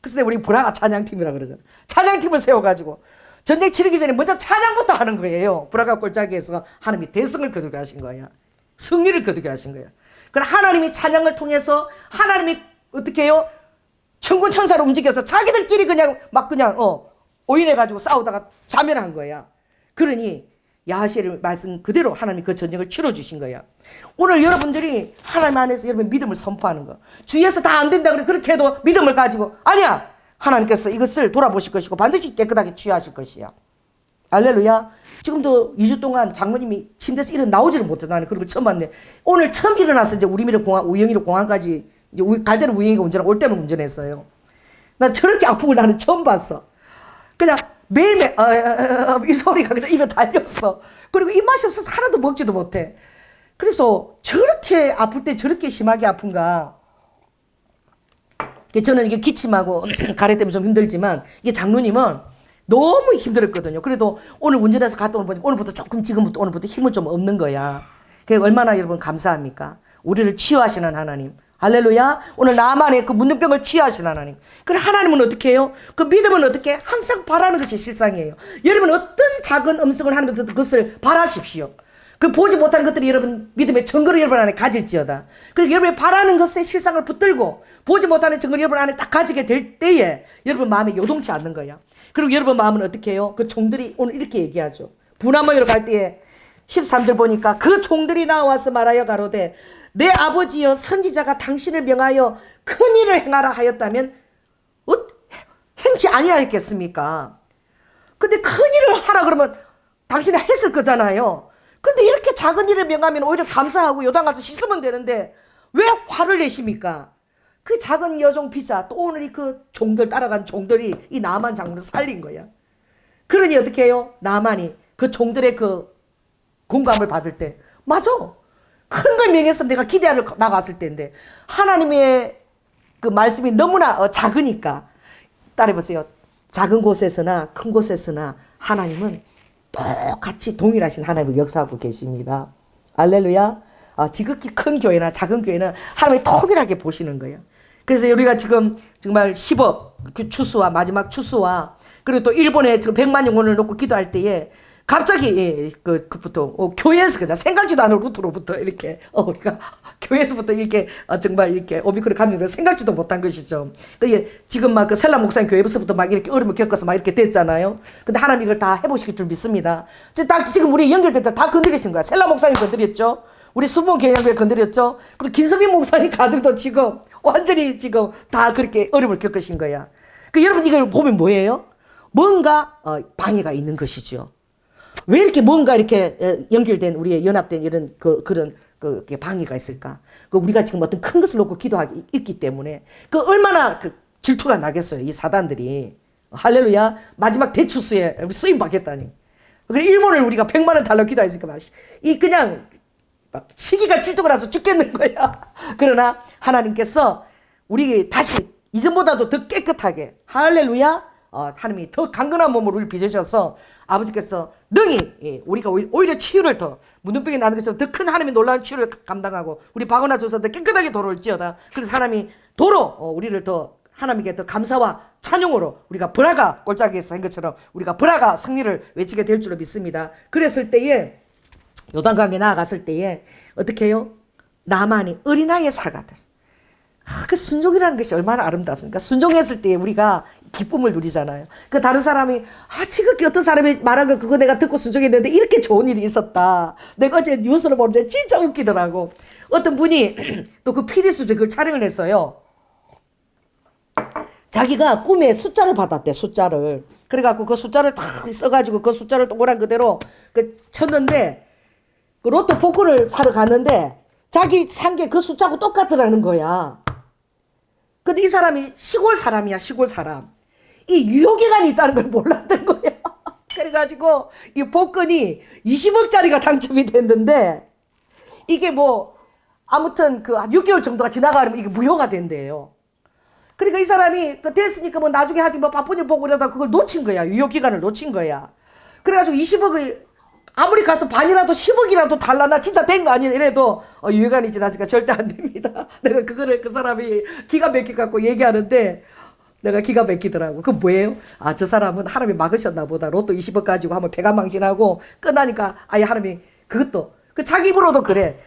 그래서 우리 브라가 찬양팀이라고 그러잖아. 찬양팀을 세워가지고 전쟁 치르기 전에 먼저 찬양부터 하는 거예요. 브라가 골짜기에서 하나님이 대성을 거두게 하신 거야. 승리를 거두게 하신 거야. 그럼 하나님이 찬양을 통해서 하나님이 어떻게 해요? 천군 천사로 움직여서 자기들끼리 그냥 오인해가지고 싸우다가 자멸한 거야. 그러니 야하시엘 말씀 그대로 하나님이 그 전쟁을 치러주신 거야. 오늘 여러분들이 하나님 안에서 여러분 믿음을 선포하는 거. 주위에서 다 안 된다 그래 그렇게 해도 믿음을 가지고 아니야. 하나님께서 이것을 돌아보실 것이고 반드시 깨끗하게 취하실 것이야. 알렐루야. 지금도 2주 동안 장모님이 침대에서 일어나오지를 못해. 나는 그런 걸 처음 봤네. 오늘 처음 일어나서 이제 우리미로 공항, 우영이로 공항까지 이제 갈 때는 우영이가 운전하고 올 때는 운전했어요. 나 저렇게 아픈 걸 나는 처음 봤어. 그냥 매일매일 이 소리가 그냥 입에 달렸어. 그리고 입맛이 없어서 하나도 먹지도 못해. 그래서 저렇게 아플 때 저렇게 심하게 아픈가. 저는 이게 기침하고 가래 때문에 좀 힘들지만 이게 장로님은 너무 힘들었거든요. 그래도 오늘 운전해서 갔다 오는 보니까 오늘부터 지금부터 오늘부터 힘을 좀 얻는 거야. 그게 얼마나 여러분 감사합니까? 우리를 치유하시는 하나님. 할렐루야. 오늘 나만의 그 문둥병을 치유하시는 하나님. 그럼 하나님은 어떻게 해요? 그 믿음은 어떻게 해? 항상 바라는 것이 실상이에요. 여러분 어떤 작은 음성을 하나님부터 그것을 바라십시오. 그 보지 못하는 것들이 여러분 믿음의 증거를 여러분 안에 가질지어다. 그리고 여러분이 바라는 것의 실상을 붙들고 보지 못하는 증거를 여러분 안에 딱 가지게 될 때에 여러분 마음이 요동치 않는 거야. 그리고 여러분 마음은 어떻게 해요? 그 종들이 오늘 이렇게 얘기하죠. 분하모여로 갈 때에 13절 보니까 그 종들이 나와서 말하여 가로되 내 아버지여 선지자가 당신을 명하여 큰 일을 행하라 하였다면 행치 아니하였겠습니까? 근데 큰 일을 하라 그러면 당신이 했을 거잖아요. 근데 이렇게 작은 일을 명하면 오히려 감사하고 요단 가서 씻으면 되는데 왜 화를 내십니까? 그 작은 여종 비자 또 오늘 그 종들 따라간 종들이 이 나만 장군을 살린 거야. 그러니 어떻게 해요? 나만이 그 종들의 그 공감을 받을 때 맞아. 큰 걸 명했으면 내가 기대하러 나갔을 때인데 하나님의 그 말씀이 너무나 작으니까 따라해보세요. 작은 곳에서나 큰 곳에서나 하나님은 똑같이 동일하신 하나님을 역사하고 계십니다. 알렐루야. 지극히 큰 교회나 작은 교회는 하나님이 통일하게 보시는 거예요. 그래서 우리가 지금 정말 10억 그 추수와 마지막 추수와 그리고 또 일본에 지금 100만 영혼을 놓고 기도할 때에 갑자기 그부터 교회에서 그냥 생각지도 않은 루트로부터 이렇게 우리가 교회에서부터 이렇게 정말 이렇게 오미크론 감염을 생각지도 못한 것이죠. 그게 지금 막 그 셀라 목사님 교회에서부터 막 이렇게 어려움을 겪어서 막 이렇게 됐잖아요. 근데 하나님 이걸 다 해보실 줄 믿습니다. 지금 우리 연결될 때 다 건드리신 거야. 셀라 목사님 건드렸죠. 우리 수봉 교회에 건드렸죠. 그리고 김선민 목사님 가정도 지금 완전히 지금 다 그렇게 어려움을 겪으신 거야. 그 여러분 이걸 보면 뭐예요? 뭔가 방해가 있는 것이죠. 왜 이렇게 뭔가 이렇게 연결된 우리의 연합된 이런 그런 방해가 있을까? 우리가 지금 어떤 큰 것을 놓고 기도하기 있기 때문에 얼마나 질투가 나겠어요. 이 사단들이. 할렐루야. 마지막 대추수에 쓰임 받겠다니. 그래 일본을 우리가 100만 원 달라고 기도했으니까 그냥 시기가 질투가 나서 죽겠는 거야. 그러나 하나님께서 우리 다시 이전보다도 더 깨끗하게 할렐루야. 하나님이 더 강건한 몸으로 우리를 빚으셔서 아버지께서 능히 우리가 오히려 치유를 더 문둥병이 나는 것처럼 더 큰 하나님의 놀라운 치유를 감당하고 우리 박원하 조사도 깨끗하게 도로올지어다. 그래서 하나님이 도로 우리를 더 하나님께 더 감사와 찬용으로 우리가 브라가 골짜기에서 한 것처럼 우리가 브라가 승리를 외치게 될 줄로 믿습니다. 그랬을 때에 요단강에 나아갔을 때에 어떻게 해요? 나만이 어린아이의 살 같았어. 그 순종이라는 것이 얼마나 아름답습니까? 순종했을 때 우리가 기쁨을 누리잖아요. 그 다른 사람이 지극히 어떤 사람이 말한 거 그거 내가 듣고 순종했는데 이렇게 좋은 일이 있었다. 내가 어제 뉴스를 보는데 진짜 웃기더라고. 어떤 분이 또 그 PD 수준에 그걸 촬영을 했어요. 자기가 꿈에 숫자를 받았대. 숫자를. 그래갖고 그 숫자를 다 써가지고 그 숫자를 동그란 그대로 쳤는데 그 로또 복권을 사러 갔는데 자기 산 게 그 숫자하고 똑같더라는 거야. 근데 이 사람이 시골 사람이야. 시골 사람. 이 유효기간이 있다는 걸 몰랐던 거야. 그래가지고 이 복권이 20억짜리가 당첨이 됐는데 이게 아무튼 한 6개월 정도가 지나가면 이게 무효가 된대요. 그러니까 이 사람이 됐으니까 나중에 하지 바쁜 일 보고 이러다 그걸 놓친 거야. 유효기간을 놓친 거야. 그래가지고 20억을 아무리 가서 반이라도 10억이라도 달라 나 진짜 된 거 아니야 이래도 유효기간이 지났으니까 절대 안 됩니다. 내가 그거를 그 사람이 기가 막혀갖고 얘기하는데 내가 기가 막히더라고. 그건 뭐예요? 저 사람은 하나님이 막으셨나 보다. 로또 20억 가지고 한번 배가망신하고 끝나니까 아예 하나님이 그것도 자기 입으로도 그래.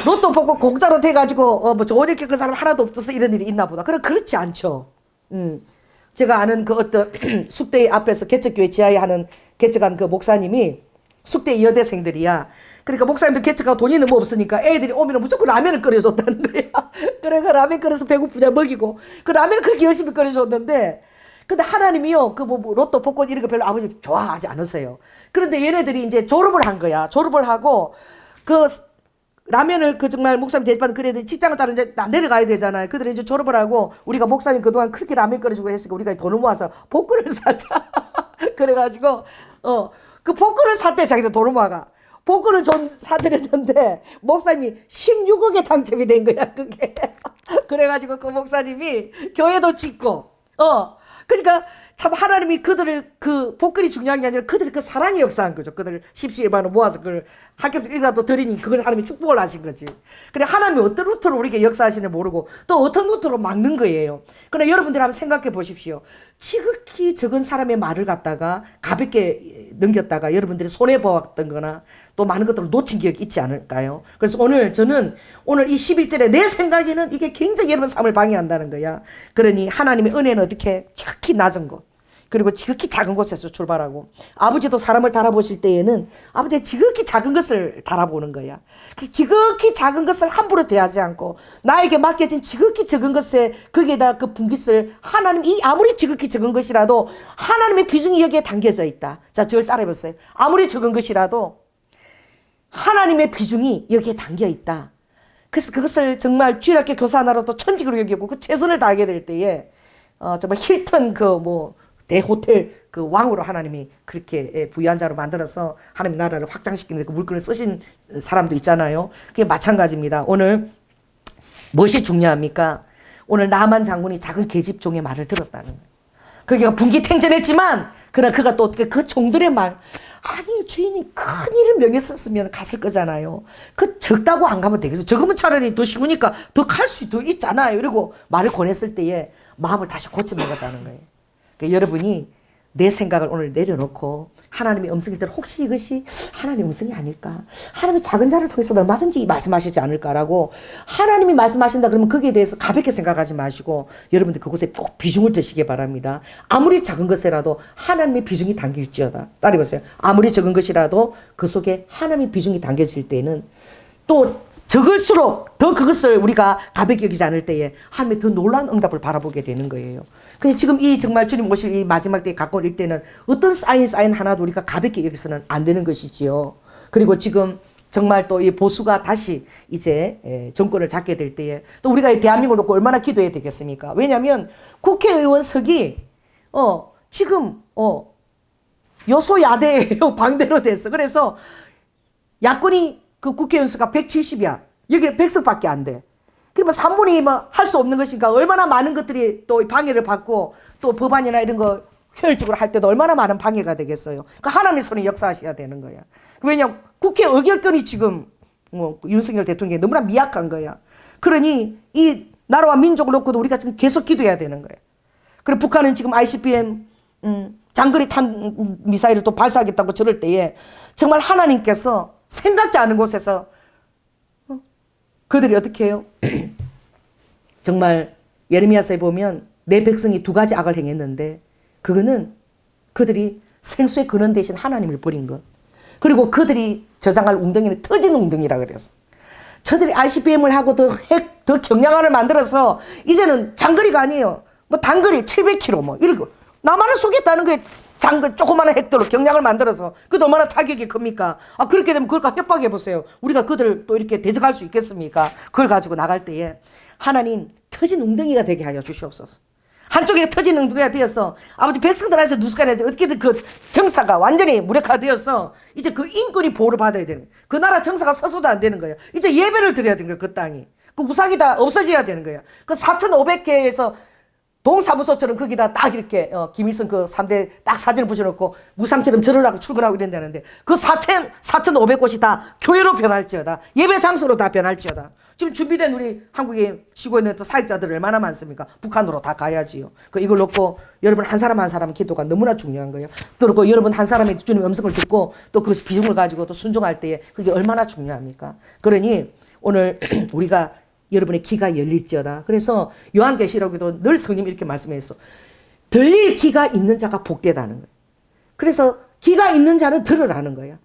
로또 보고 공짜로 돼가지고 좋은 일 겪은 사람 하나도 없어서 이런 일이 있나 보다. 그렇지 않죠. 제가 아는 그 어떤 숙대 앞에서 개척교회 지하에 하는 개척한 그 목사님이 숙대 여대생들이야. 그러니까 목사님도 개척하고 돈이 너무 없으니까 애들이 오면 무조건 라면을 끓여줬다는 거야. 그래서 라면 끓여서 배고프냐 먹이고 그 라면을 그렇게 열심히 끓여줬는데 근데 하나님이요 로또 복권 이런 거 별로 아버지 좋아하지 않으세요. 그런데 얘네들이 이제 졸업을 한 거야. 졸업을 하고 그 라면을 정말 목사님 대접받은 그 애들이 직장을 따라 이제 내려가야 되잖아요. 그들이 이제 졸업을 하고 우리가 목사님 그동안 그렇게 라면 끓여주고 했으니까 우리가 돈을 모아서 복권을 사자. 그래가지고 그 복권을 샀대. 자기도 돈을 모아가 복권을 좀 사드렸는데 목사님이 16억에 당첨이 된 거야 그게. 그래가지고 그 목사님이 교회도 짓고 그러니까 참 하나님이 그들을 그 복권이 중요한 게 아니라 그들이 그 사랑의 역사한 거죠. 그들을 십시일반으로 모아서 그걸 학교이라도 드리니 그걸 하나님이 축복을 하신 거지. 그래 하나님이 어떤 루트로 우리에게 역사하시는지 모르고 또 어떤 루트로 막는 거예요. 그러나 여러분들이 한번 생각해 보십시오. 지극히 적은 사람의 말을 갖다가 가볍게 넘겼다가 여러분들이 손해보았던 거나 또 많은 것들을 놓친 기억이 있지 않을까요? 그래서 저는 오늘 이 11절에 내 생각에는 이게 굉장히 여러분 삶을 방해한다는 거야. 그러니 하나님의 은혜는 어떻게 지극히 낮은 것 그리고 지극히 작은 곳에서 출발하고 아버지도 사람을 달아보실 때에는 아버지의 지극히 작은 것을 달아보는 거야. 그래서 지극히 작은 것을 함부로 대하지 않고 나에게 맡겨진 지극히 적은 것에 거기에다 그 분깃을 하나님 이 아무리 지극히 적은 것이라도 하나님의 비중이 여기에 담겨져 있다. 자, 저를 따라해보세요. 아무리 적은 것이라도 하나님의 비중이 여기에 담겨 있다. 그래서 그것을 정말 주일학교 교사 하나로도 천직으로 여기고 그 최선을 다하게 될 때에 정말 힐튼 대호텔 그 왕으로 하나님이 그렇게 부유한 자로 만들어서 하나님 나라를 확장시키는 그 물건을 쓰신 사람도 있잖아요. 그게 마찬가지입니다. 오늘 무엇이 중요합니까? 오늘 나만 장군이 작은 계집종의 말을 들었다는 거예요. 그게 분기탱전했지만 그러나 그가 또 그 종들의 말 아니 주인이 큰 일을 명했었으면 갔을 거잖아요. 그 적다고 안 가면 되겠어. 적으면 차라리 더 쉬우니까 더 갈 수 더 있잖아요. 이러고 말을 권했을 때에 마음을 다시 고쳐먹었다는 거예요. 그러니까 여러분이 내 생각을 오늘 내려놓고 하나님의 음성일 때 혹시 이것이 하나님의 음성이 아닐까? 하나님의 작은 자를 통해서 얼마든지 말씀하시지 않을까라고 하나님이 말씀하신다 그러면 거기에 대해서 가볍게 생각하지 마시고 여러분들 그곳에 꼭 비중을 두시기 바랍니다. 아무리 작은 것이라도 하나님의 비중이 담길지어다. 따라해보세요. 아무리 적은 것이라도 그 속에 하나님의 비중이 담겨질 때는 또 적을수록 더 그것을 우리가 가볍게 여기지 않을 때에 하나님의 더 놀라운 응답을 바라보게 되는 거예요. 근데 지금 이 정말 주님 오실 이 마지막 때에 가까울 때는 어떤 사인 하나도 우리가 가볍게 여기서는 안 되는 것이지요. 그리고 지금 정말 또 이 보수가 다시 이제 정권을 잡게 될 때에 또 우리가 이 대한민국을 놓고 얼마나 기도해야 되겠습니까? 왜냐하면 국회의원석이 지금 여소야대예요. 방대로 됐어. 그래서 야권이 그 국회의원수가 170이야. 여기 100석밖에 안 돼. 그러면 3분이 뭐 할 수 없는 것인가. 얼마나 많은 것들이 또 방해를 받고 또 법안이나 이런 거 효율적으로 할 때도 얼마나 많은 방해가 되겠어요. 그러니까 하나님의 손이 역사하셔야 되는 거야. 왜냐하면 국회 의결권이 지금 윤석열 대통령이 너무나 미약한 거야. 그러니 이 나라와 민족을 놓고도 우리가 지금 계속 기도해야 되는 거야. 그리고 북한은 지금 ICBM 장거리 탄 미사일을 또 발사하겠다고 저럴 때에 정말 하나님께서 생각지 않은 곳에서 그들이 어떻게 해요? 정말 예레미야서에 보면 내 백성이 두 가지 악을 행했는데 그거는 그들이 생수의 근원 대신 하나님을 버린 것. 그리고 그들이 저장할 웅덩이는 터진 웅덩이라 그래서 저들이 ICBM을 하고 더 경량화를 만들어서 이제는 장거리가 아니에요. 뭐 단거리 700km 뭐 이러고 나만을 쏘겠다는 게 조그마한 핵들로 경량을 만들어서 그것도 얼마나 타격이 큽니까? 그렇게 되면 그걸 협박해 보세요. 우리가 그들을 또 이렇게 대적할 수 있겠습니까? 그걸 가지고 나갈 때에 하나님 터진 웅덩이가 되게 하여 주시옵소서. 한쪽에 터진 웅덩이가 되어서 아버지 백성들 안에서 누수가내서 어떻게든 그 정사가 완전히 무력화되어서 이제 그 인권이 보호를 받아야 되는 거예요. 그 나라 정사가 서서도 안 되는 거예요. 이제 예배를 드려야 되는 거예요. 그 땅이. 그 우상이 다 없어져야 되는 거예요. 그 4,500개에서 동사무소처럼 거기다 딱 이렇게 김일성 그 3대 딱 사진을 붙여놓고 무상처럼 절을 하고 출근하고 이런다는데 그 4,500곳이 다 교회로 변할지어다. 예배 장소로 다 변할지어다. 지금 준비된 우리 한국에 쉬고 있는 또 사역자들 얼마나 많습니까? 북한으로 다 가야지요. 이걸 놓고 여러분 한 사람 한 사람 기도가 너무나 중요한 거예요. 그리고 여러분 한 사람이 주님의 음성을 듣고 또 그것이 비중을 가지고 또 순종할 때에 그게 얼마나 중요합니까? 그러니 오늘 우리가 여러분의 귀가 열릴지어다. 그래서 요한계시록에도 늘 성령님이 이렇게 말씀했어. 들릴 귀가 있는 자가 복되다는 거예요. 그래서 귀가 있는 자는 들으라는 거야.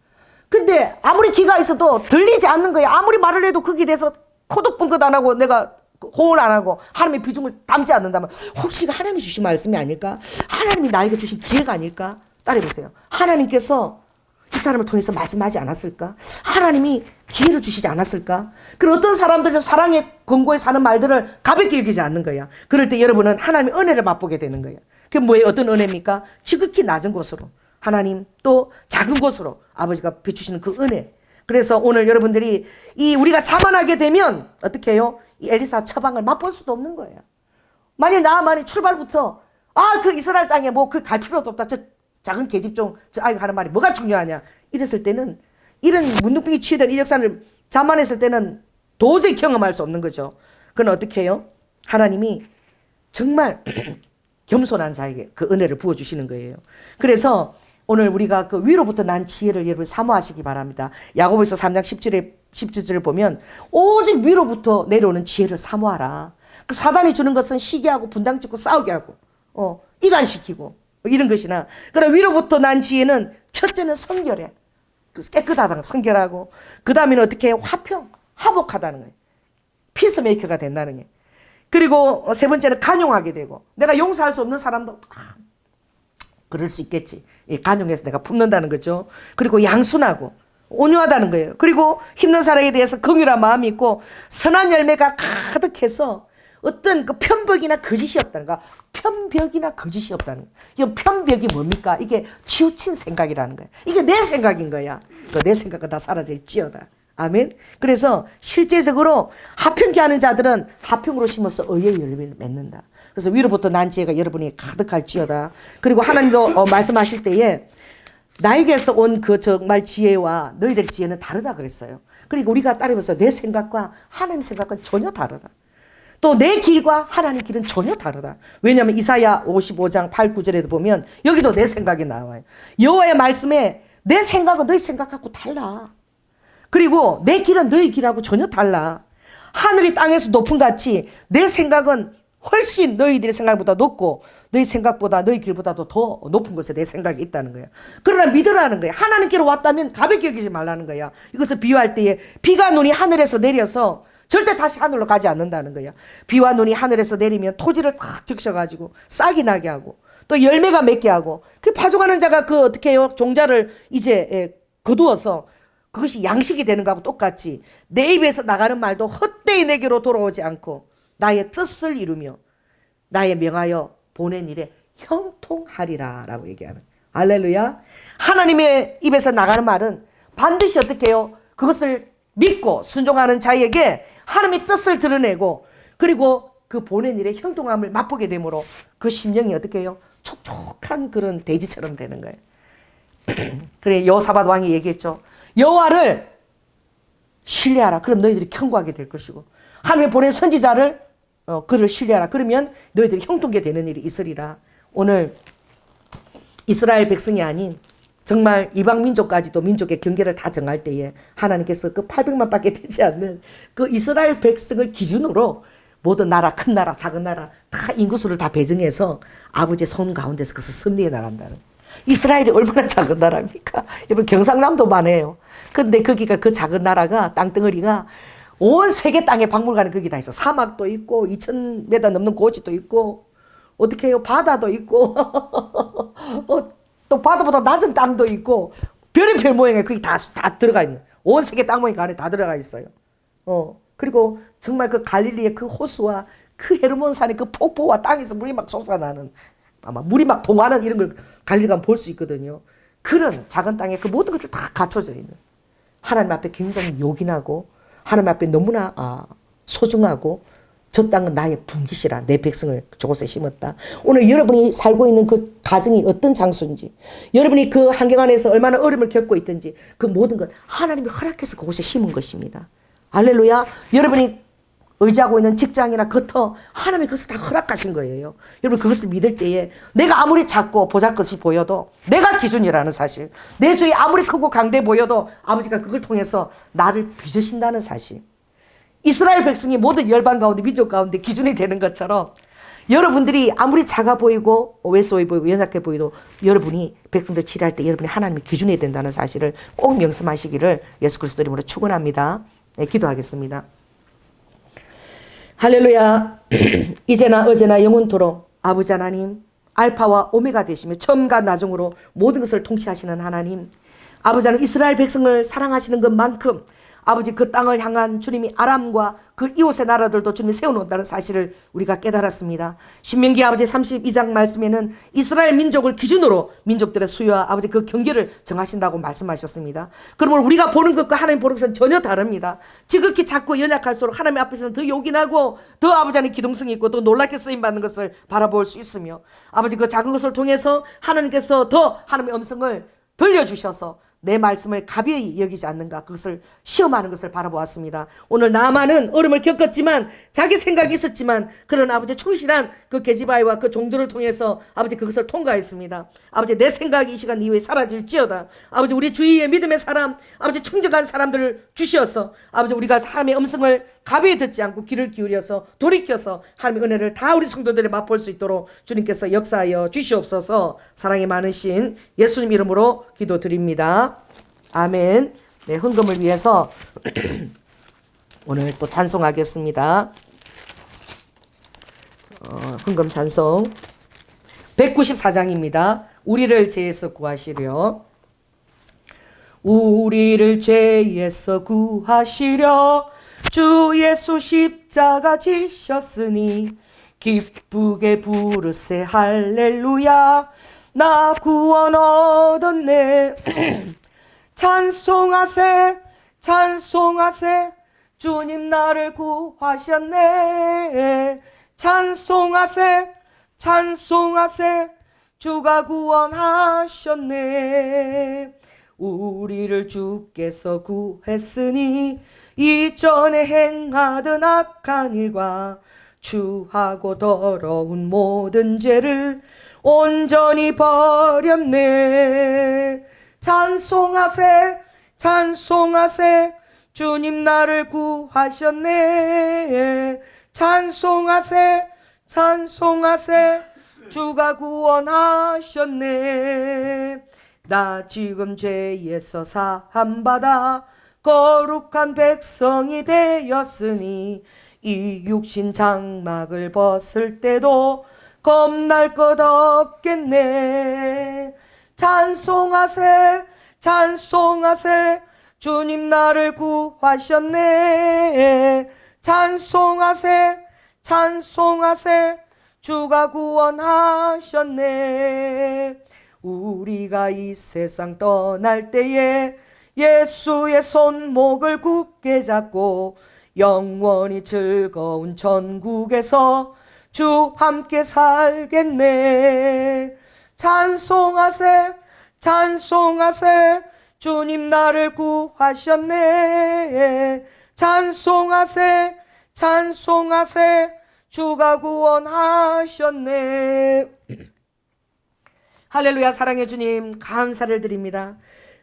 근데 아무리 귀가 있어도 들리지 않는 거야. 아무리 말을 해도 거기에 대해서 코독분긋 안 하고 내가 호응을 안 하고 하나님의 비중을 담지 않는다면 혹시 이거 하나님이 주신 말씀이 아닐까? 하나님이 나에게 주신 기회가 아닐까? 따라해보세요. 하나님께서 이 사람을 통해서 말씀하지 않았을까? 하나님이 기회를 주시지 않았을까? 그런 어떤 사람들은 사랑의 근거에 사는 말들을 가볍게 여기지 않는 거야. 그럴 때 여러분은 하나님의 은혜를 맛보게 되는 거야. 그게 뭐예요? 어떤 은혜입니까? 지극히 낮은 곳으로 하나님 또 작은 곳으로 아버지가 비추시는 그 은혜. 그래서 오늘 여러분들이 우리가 자만하게 되면 어떻게 해요? 이 엘리사 처방을 맛볼 수도 없는 거예요. 만일 나만이 출발부터 그 이스라엘 땅에 뭐 그 갈 필요도 없다. 작은 계집종 저 아이가 하는 말이 뭐가 중요하냐 이랬을 때는 이런 문둥병이 취해된 이 역사를 자만했을 때는 도저히 경험할 수 없는 거죠. 그건 어떻게 해요? 하나님이 정말 겸손한 자에게 그 은혜를 부어주시는 거예요. 그래서 오늘 우리가 그 위로부터 난 지혜를 여러분 사모하시기 바랍니다. 야고보서 3장 10절을 보면 오직 위로부터 내려오는 지혜를 사모하라. 그 사단이 주는 것은 시기하고 분당짓고 싸우게 하고 이간시키고 이런 것이나 그럼 위로부터 난 지혜는 첫째는 성결해. 깨끗하다는 성결하고 그 다음에는 어떻게 해요? 화목하다는 거예요. 피스메이커가 된다는 거예요. 그리고 세 번째는 간용하게 되고 내가 용서할 수 없는 사람도 그럴 수 있겠지. 간용해서 내가 품는다는 거죠. 그리고 양순하고 온유하다는 거예요. 그리고 힘든 사람에 대해서 긍휼한 마음이 있고 선한 열매가 가득해서 어떤 그 편벽이나 거짓이 없다는 거. 편벽이나 거짓이 없다는 거예요. 이 편벽이 뭡니까? 이게 치우친 생각이라는 거예요. 이게 내 생각인 거야. 내 생각은 다 사라져 있지어다. 아멘. 그래서 실제적으로 하평케 하는 자들은 하평으로 심어서 의의 열매를 맺는다. 그래서 위로부터 난 지혜가 여러분이 가득할지어다. 그리고 하나님도 말씀하실 때에 나에게서 온 그 정말 지혜와 너희들 지혜는 다르다 그랬어요. 그리고 우리가 따라해보세요. 내 생각과 하나님 생각은 전혀 다르다. 또 내 길과 하나님 길은 전혀 다르다. 왜냐하면 이사야 55장 8, 9절에도 보면 여기도 내 생각이 나와요. 여호와의 말씀에 내 생각은 너희 생각하고 달라. 그리고 내 길은 너희 길하고 전혀 달라. 하늘이 땅에서 높은 같이 내 생각은 훨씬 너희들의 생각보다 높고 너희 생각보다 너희 길보다도 더 높은 곳에 내 생각이 있다는 거야. 그러나 믿으라는 거야. 하나님께로 왔다면 가볍게 여기지 말라는 거야. 이것을 비유할 때에 비가 눈이 하늘에서 내려서 절대 다시 하늘로 가지 않는다는 거야. 비와 눈이 하늘에서 내리면 토지를 탁 적셔가지고 싹이 나게 하고 또 열매가 맺게 하고 그 파종하는 자가 그 어떻게 해요? 종자를 이제 거두어서 그것이 양식이 되는 거하고 똑같이 내 입에서 나가는 말도 헛되이 내게로 돌아오지 않고 나의 뜻을 이루며 나의 명하여 보낸 일에 형통하리라 라고 얘기하는. 할렐루야. 하나님의 입에서 나가는 말은 반드시 어떻게 해요? 그것을 믿고 순종하는 자에게 하나님의 뜻을 드러내고 그리고 그 보낸 일의 형통함을 맛보게 되므로 그 심령이 어떻게 해요? 촉촉한 그런 돼지처럼 되는 거예요. 그래 여호사밧 왕이 얘기했죠. 여호와를 신뢰하라. 그럼 너희들이 견고하게 될 것이고 하나님의 보낸 선지자를 그를 신뢰하라. 그러면 너희들이 형통하게 되는 일이 있으리라. 오늘 이스라엘 백성이 아닌 정말 이방 민족까지도 민족의 경계를 다 정할 때에 하나님께서 그 800만 밖에 되지 않는 그 이스라엘 백성을 기준으로 모든 나라, 큰 나라, 작은 나라 다 인구수를 다 배정해서 아버지의 손 가운데서 그것을 섭리해 나간다는. 이스라엘이 얼마나 작은 나라입니까? 여러분 경상남도만 해요. 근데 거기가 그 작은 나라가 땅덩어리가 온 세계 땅에 박물관이 거기 다 있어. 사막도 있고 2,000m 넘는 고지도 있고 어떻게 해요? 바다도 있고 또 바다보다 낮은 땅도 있고 별의별 모양의 거기 다 들어가 있는. 온 세계 땅 모양 안에 다 들어가 있어요. 그리고 정말 그 갈릴리의 그 호수와 그 헤르몬산의 그 폭포와 땅에서 물이 막 솟아나는 아마 물이 막 동하는 이런 걸 갈릴리 가면 볼 수 있거든요. 그런 작은 땅에 그 모든 것들 다 갖춰져 있는 하나님 앞에 굉장히 요긴하고 하나님 앞에 너무나 소중하고 저 땅은 나의 분깃이라 내 백성을 저곳에 심었다. 오늘 여러분이 살고 있는 그 가정이 어떤 장소인지 여러분이 그 환경 안에서 얼마나 어려움을 겪고 있든지 그 모든 것 하나님이 허락해서 그곳에 심은 것입니다. 할렐루야. 여러분이 의지하고 있는 직장이나 겉터 하나님이 그것을 다 허락하신 거예요. 여러분 그것을 믿을 때에 내가 아무리 작고 보잘것이 보여도 내가 기준이라는 사실, 내 주위 아무리 크고 강대 보여도 아버지가 그걸 통해서 나를 빚으신다는 사실, 이스라엘 백성이 모든 열방 가운데 민족 가운데 기준이 되는 것처럼 여러분들이 아무리 작아 보이고 왜소해 보이고 연약해 보이도 여러분이 백성들 치료할 때 여러분이 하나님의 기준이 된다는 사실을 꼭 명심하시기를 예수 그리스도 이름으로 축원합니다. 네, 기도하겠습니다. 할렐루야. 이제나 어제나 영원토록 아버지 하나님 알파와 오메가 되시며 처음과 나중으로 모든 것을 통치하시는 하나님, 아버지 하나님 이스라엘 백성을 사랑하시는 것만큼 아버지 그 땅을 향한 주님이 아람과 그 이웃의 나라들도 주님이 세워놓는다는 사실을 우리가 깨달았습니다. 신명기 아버지 32장 말씀에는 이스라엘 민족을 기준으로 민족들의 수요와 아버지 그 경계를 정하신다고 말씀하셨습니다. 그러므로 우리가 보는 것과 하나님 보는 것은 전혀 다릅니다. 지극히 작고 연약할수록 하나님 앞에서는 더 요긴하고 더 아버지 안에 기동성이 있고 더 놀랍게 쓰임받는 것을 바라볼 수 있으며 아버지 그 작은 것을 통해서 하나님께서 더 하나님의 음성을 들려주셔서 내 말씀을 가벼이 여기지 않는가 그것을 시험하는 것을 바라보았습니다. 오늘 나만은 어려움을 겪었지만 자기 생각이 있었지만 그러나 아버지 충실한 그 계집아이와 그 종들을 통해서 아버지 그것을 통과했습니다. 아버지 내 생각이 이 시간 이후에 사라질지어다. 아버지 우리 주위에 믿음의 사람 아버지 충직한 사람들을 주시어서 아버지 우리가 하나님의 음성을 가벼이 듣지 않고 귀를 기울여서 돌이켜서 하나님의 은혜를 다 우리 성도들이 맛볼 수 있도록 주님께서 역사하여 주시옵소서. 사랑이 많으신 예수님 이름으로 기도드립니다. 아멘. 네, 헌금을 위해서 오늘 또 찬송하겠습니다. 헌금 찬송 194장입니다. 우리를 죄에서 구하시려, 우리를 죄에서 구하시려 주 예수 십자가 지셨으니 기쁘게 부르세 할렐루야. 나 구원 얻었네. 찬송하세 찬송하세 주님 나를 구하셨네. 찬송하세 찬송하세 주가 구원하셨네. 우리를 주께서 구했으니 이전에 행하던 악한 일과 추하고 더러운 모든 죄를 온전히 버렸네. 찬송하세 찬송하세 주님 나를 구하셨네. 찬송하세 찬송하세 주가 구원하셨네. 나 지금 죄에서 사함받아 거룩한 백성이 되었으니 이 육신 장막을 벗을 때도 겁날 것 없겠네. 찬송하세 찬송하세 주님 나를 구하셨네. 찬송하세 찬송하세 주가 구원하셨네. 우리가 이 세상 떠날 때에 예수의 손목을 굳게 잡고 영원히 즐거운 천국에서 주 함께 살겠네. 찬송하세 찬송하세 주님 나를 구하셨네. 찬송하세 찬송하세 주가 구원하셨네. 할렐루야. 사랑해 주님 감사를 드립니다.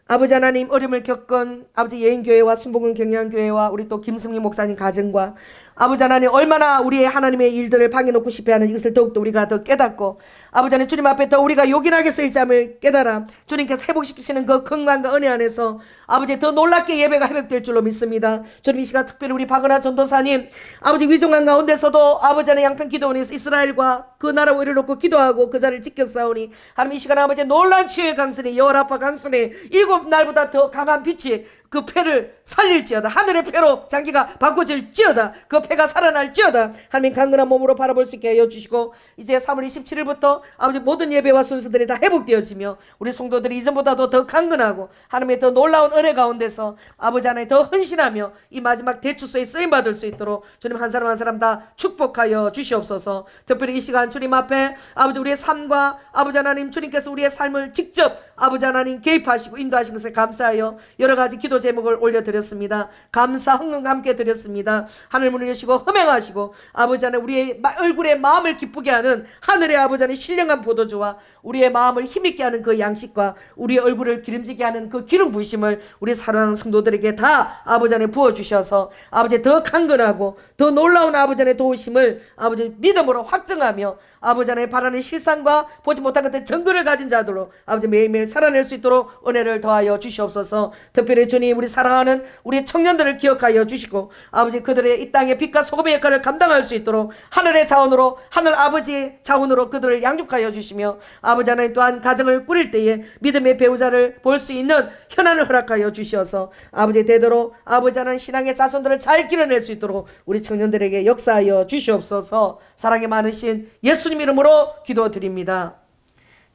아버지 하나님, 어려움을 겪은 아버지 예인교회와 순복음 경양교회와 우리 또 김승리 목사님 가정과 아버지 하나님, 얼마나 우리의 하나님의 일들을 방해놓고 싶어하는 이것을 더욱더 우리가 더 깨닫고 아버지 하나님, 주님 앞에 더 우리가 요긴하게 쓸 잠을 깨달아 주님께서 회복시키시는 그 건강과 은혜 안에서 아버지 더 놀랍게 예배가 회복될 줄로 믿습니다. 주님, 이 시간 특별히 우리 박은하 전도사님 아버지 위중한 가운데서도 아버지 하나님 양평 기도원에서 이스라엘과 그 나라 오해를 놓고 기도하고 그 자리를 지켰사오니 하나님, 이 시간 아버지 놀란 치유의 강선에 여호라파 강선에 일곱 날보다 더 강한 빛이 그 패를 살릴지어다. 하늘의 패로 장기가 바꿔질지어다. 그 패가 살아날지어다. 하나님, 강건한 몸으로 바라볼 수 있게 하여 주시고 이제 3월 27일부터 아버지 모든 예배와 순서들이 다 회복되어지며 우리 성도들이 이전보다도 더 강건하고 하나님의 더 놀라운 은혜 가운데서 아버지 하나님 더 헌신하며 이 마지막 대추소에 쓰임받을 수 있도록 주님 한 사람 한 사람 다 축복하여 주시옵소서. 특별히 이 시간 주님 앞에 아버지 우리의 삶과 아버지 하나님, 주님께서 우리의 삶을 직접 아버지 하나님 개입하시고 인도하신 것에 감사하여 여러 가지 기도 제목을 올려드렸습니다. 감사 헌금과 함께 드렸습니다. 하늘 문을 여시고 흠행하시고 아버지 하나님, 우리의 얼굴에 마음을 기쁘게 하는 하늘의 아버지 하나님 신령한 포도주와 우리의 마음을 힘있게 하는 그 양식과 우리의 얼굴을 기름지게 하는 그 기름 부심을 우리 사랑하는 성도들에게 다 아버지 하나님 부어주셔서 아버지 더 강건하고 더 놀라운 아버지 하나님 도우심을 아버지 믿음으로 확증하며 아버지 하나님 바라는 실상과 보지 못한 것들 정글을 가진 자들로 아버지 매일매일 살아낼 수 있도록 은혜를 더하여 주시옵소서. 특별히 주님, 우리 사랑하는 우리 청년들을 기억하여 주시고 아버지 그들의 이 땅의 빛과 소금의 역할을 감당할 수 있도록 하늘의 자원으로, 하늘 아버지의 자원으로 그들을 양육하여 주시며 아버지 하나님 또한 가정을 꾸릴 때에 믿음의 배우자를 볼 수 있는 현안을 허락하여 주시어서 아버지 대대로 아버지 하나님 신앙의 자손들을 잘 길러낼 수 있도록 우리 청년들에게 역사하여 주시옵소서. 사랑이 많으신 예수님 이름으로 기도드립니다.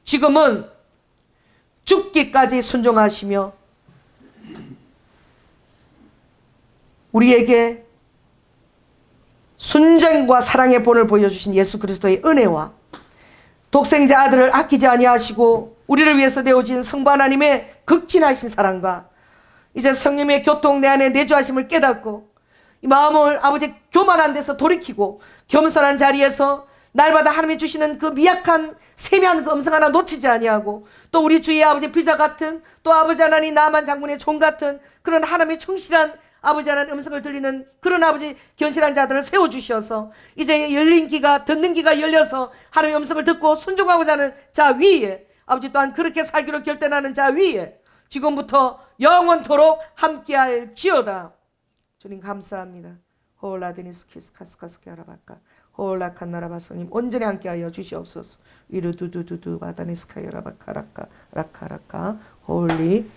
지금은 죽기까지 순종하시며 우리에게 순전과 사랑의 본을 보여주신 예수 그리스도의 은혜와 독생자 아들을 아끼지 아니하시고 우리를 위해서 내어진 성부 하나님의 극진하신 사랑과 이제 성령의 교통 내 안에 내주하심을 깨닫고 이 마음을 아버지 교만한 데서 돌이키고 겸손한 자리에서 날마다 하나님이 주시는 그 미약한 세미한 그 음성 하나 놓치지 아니하고 또 우리 주의 아버지 비자 같은 또 아버지 하나님 나만 장군의 종 같은 그런 하나님의 충실한 아버지 하나님 음성을 들리는 그런 아버지 견실한 자들을 세워주셔서 이제 열린 귀가 듣는 귀가 열려서 하나님의 음성을 듣고 순종하고자 하는 자 위에 아버지 또한 그렇게 살기로 결단하는 자 위에 지금부터 영원토록 함께할지어다. 주님 감사합니다. 홀라데니스키스카스카스키 아라바카 홀라칸나라바소님 온전히 함께하여 주시옵소서. 위르두두두두 바다니스카이라바카 라카 라카라카 홀리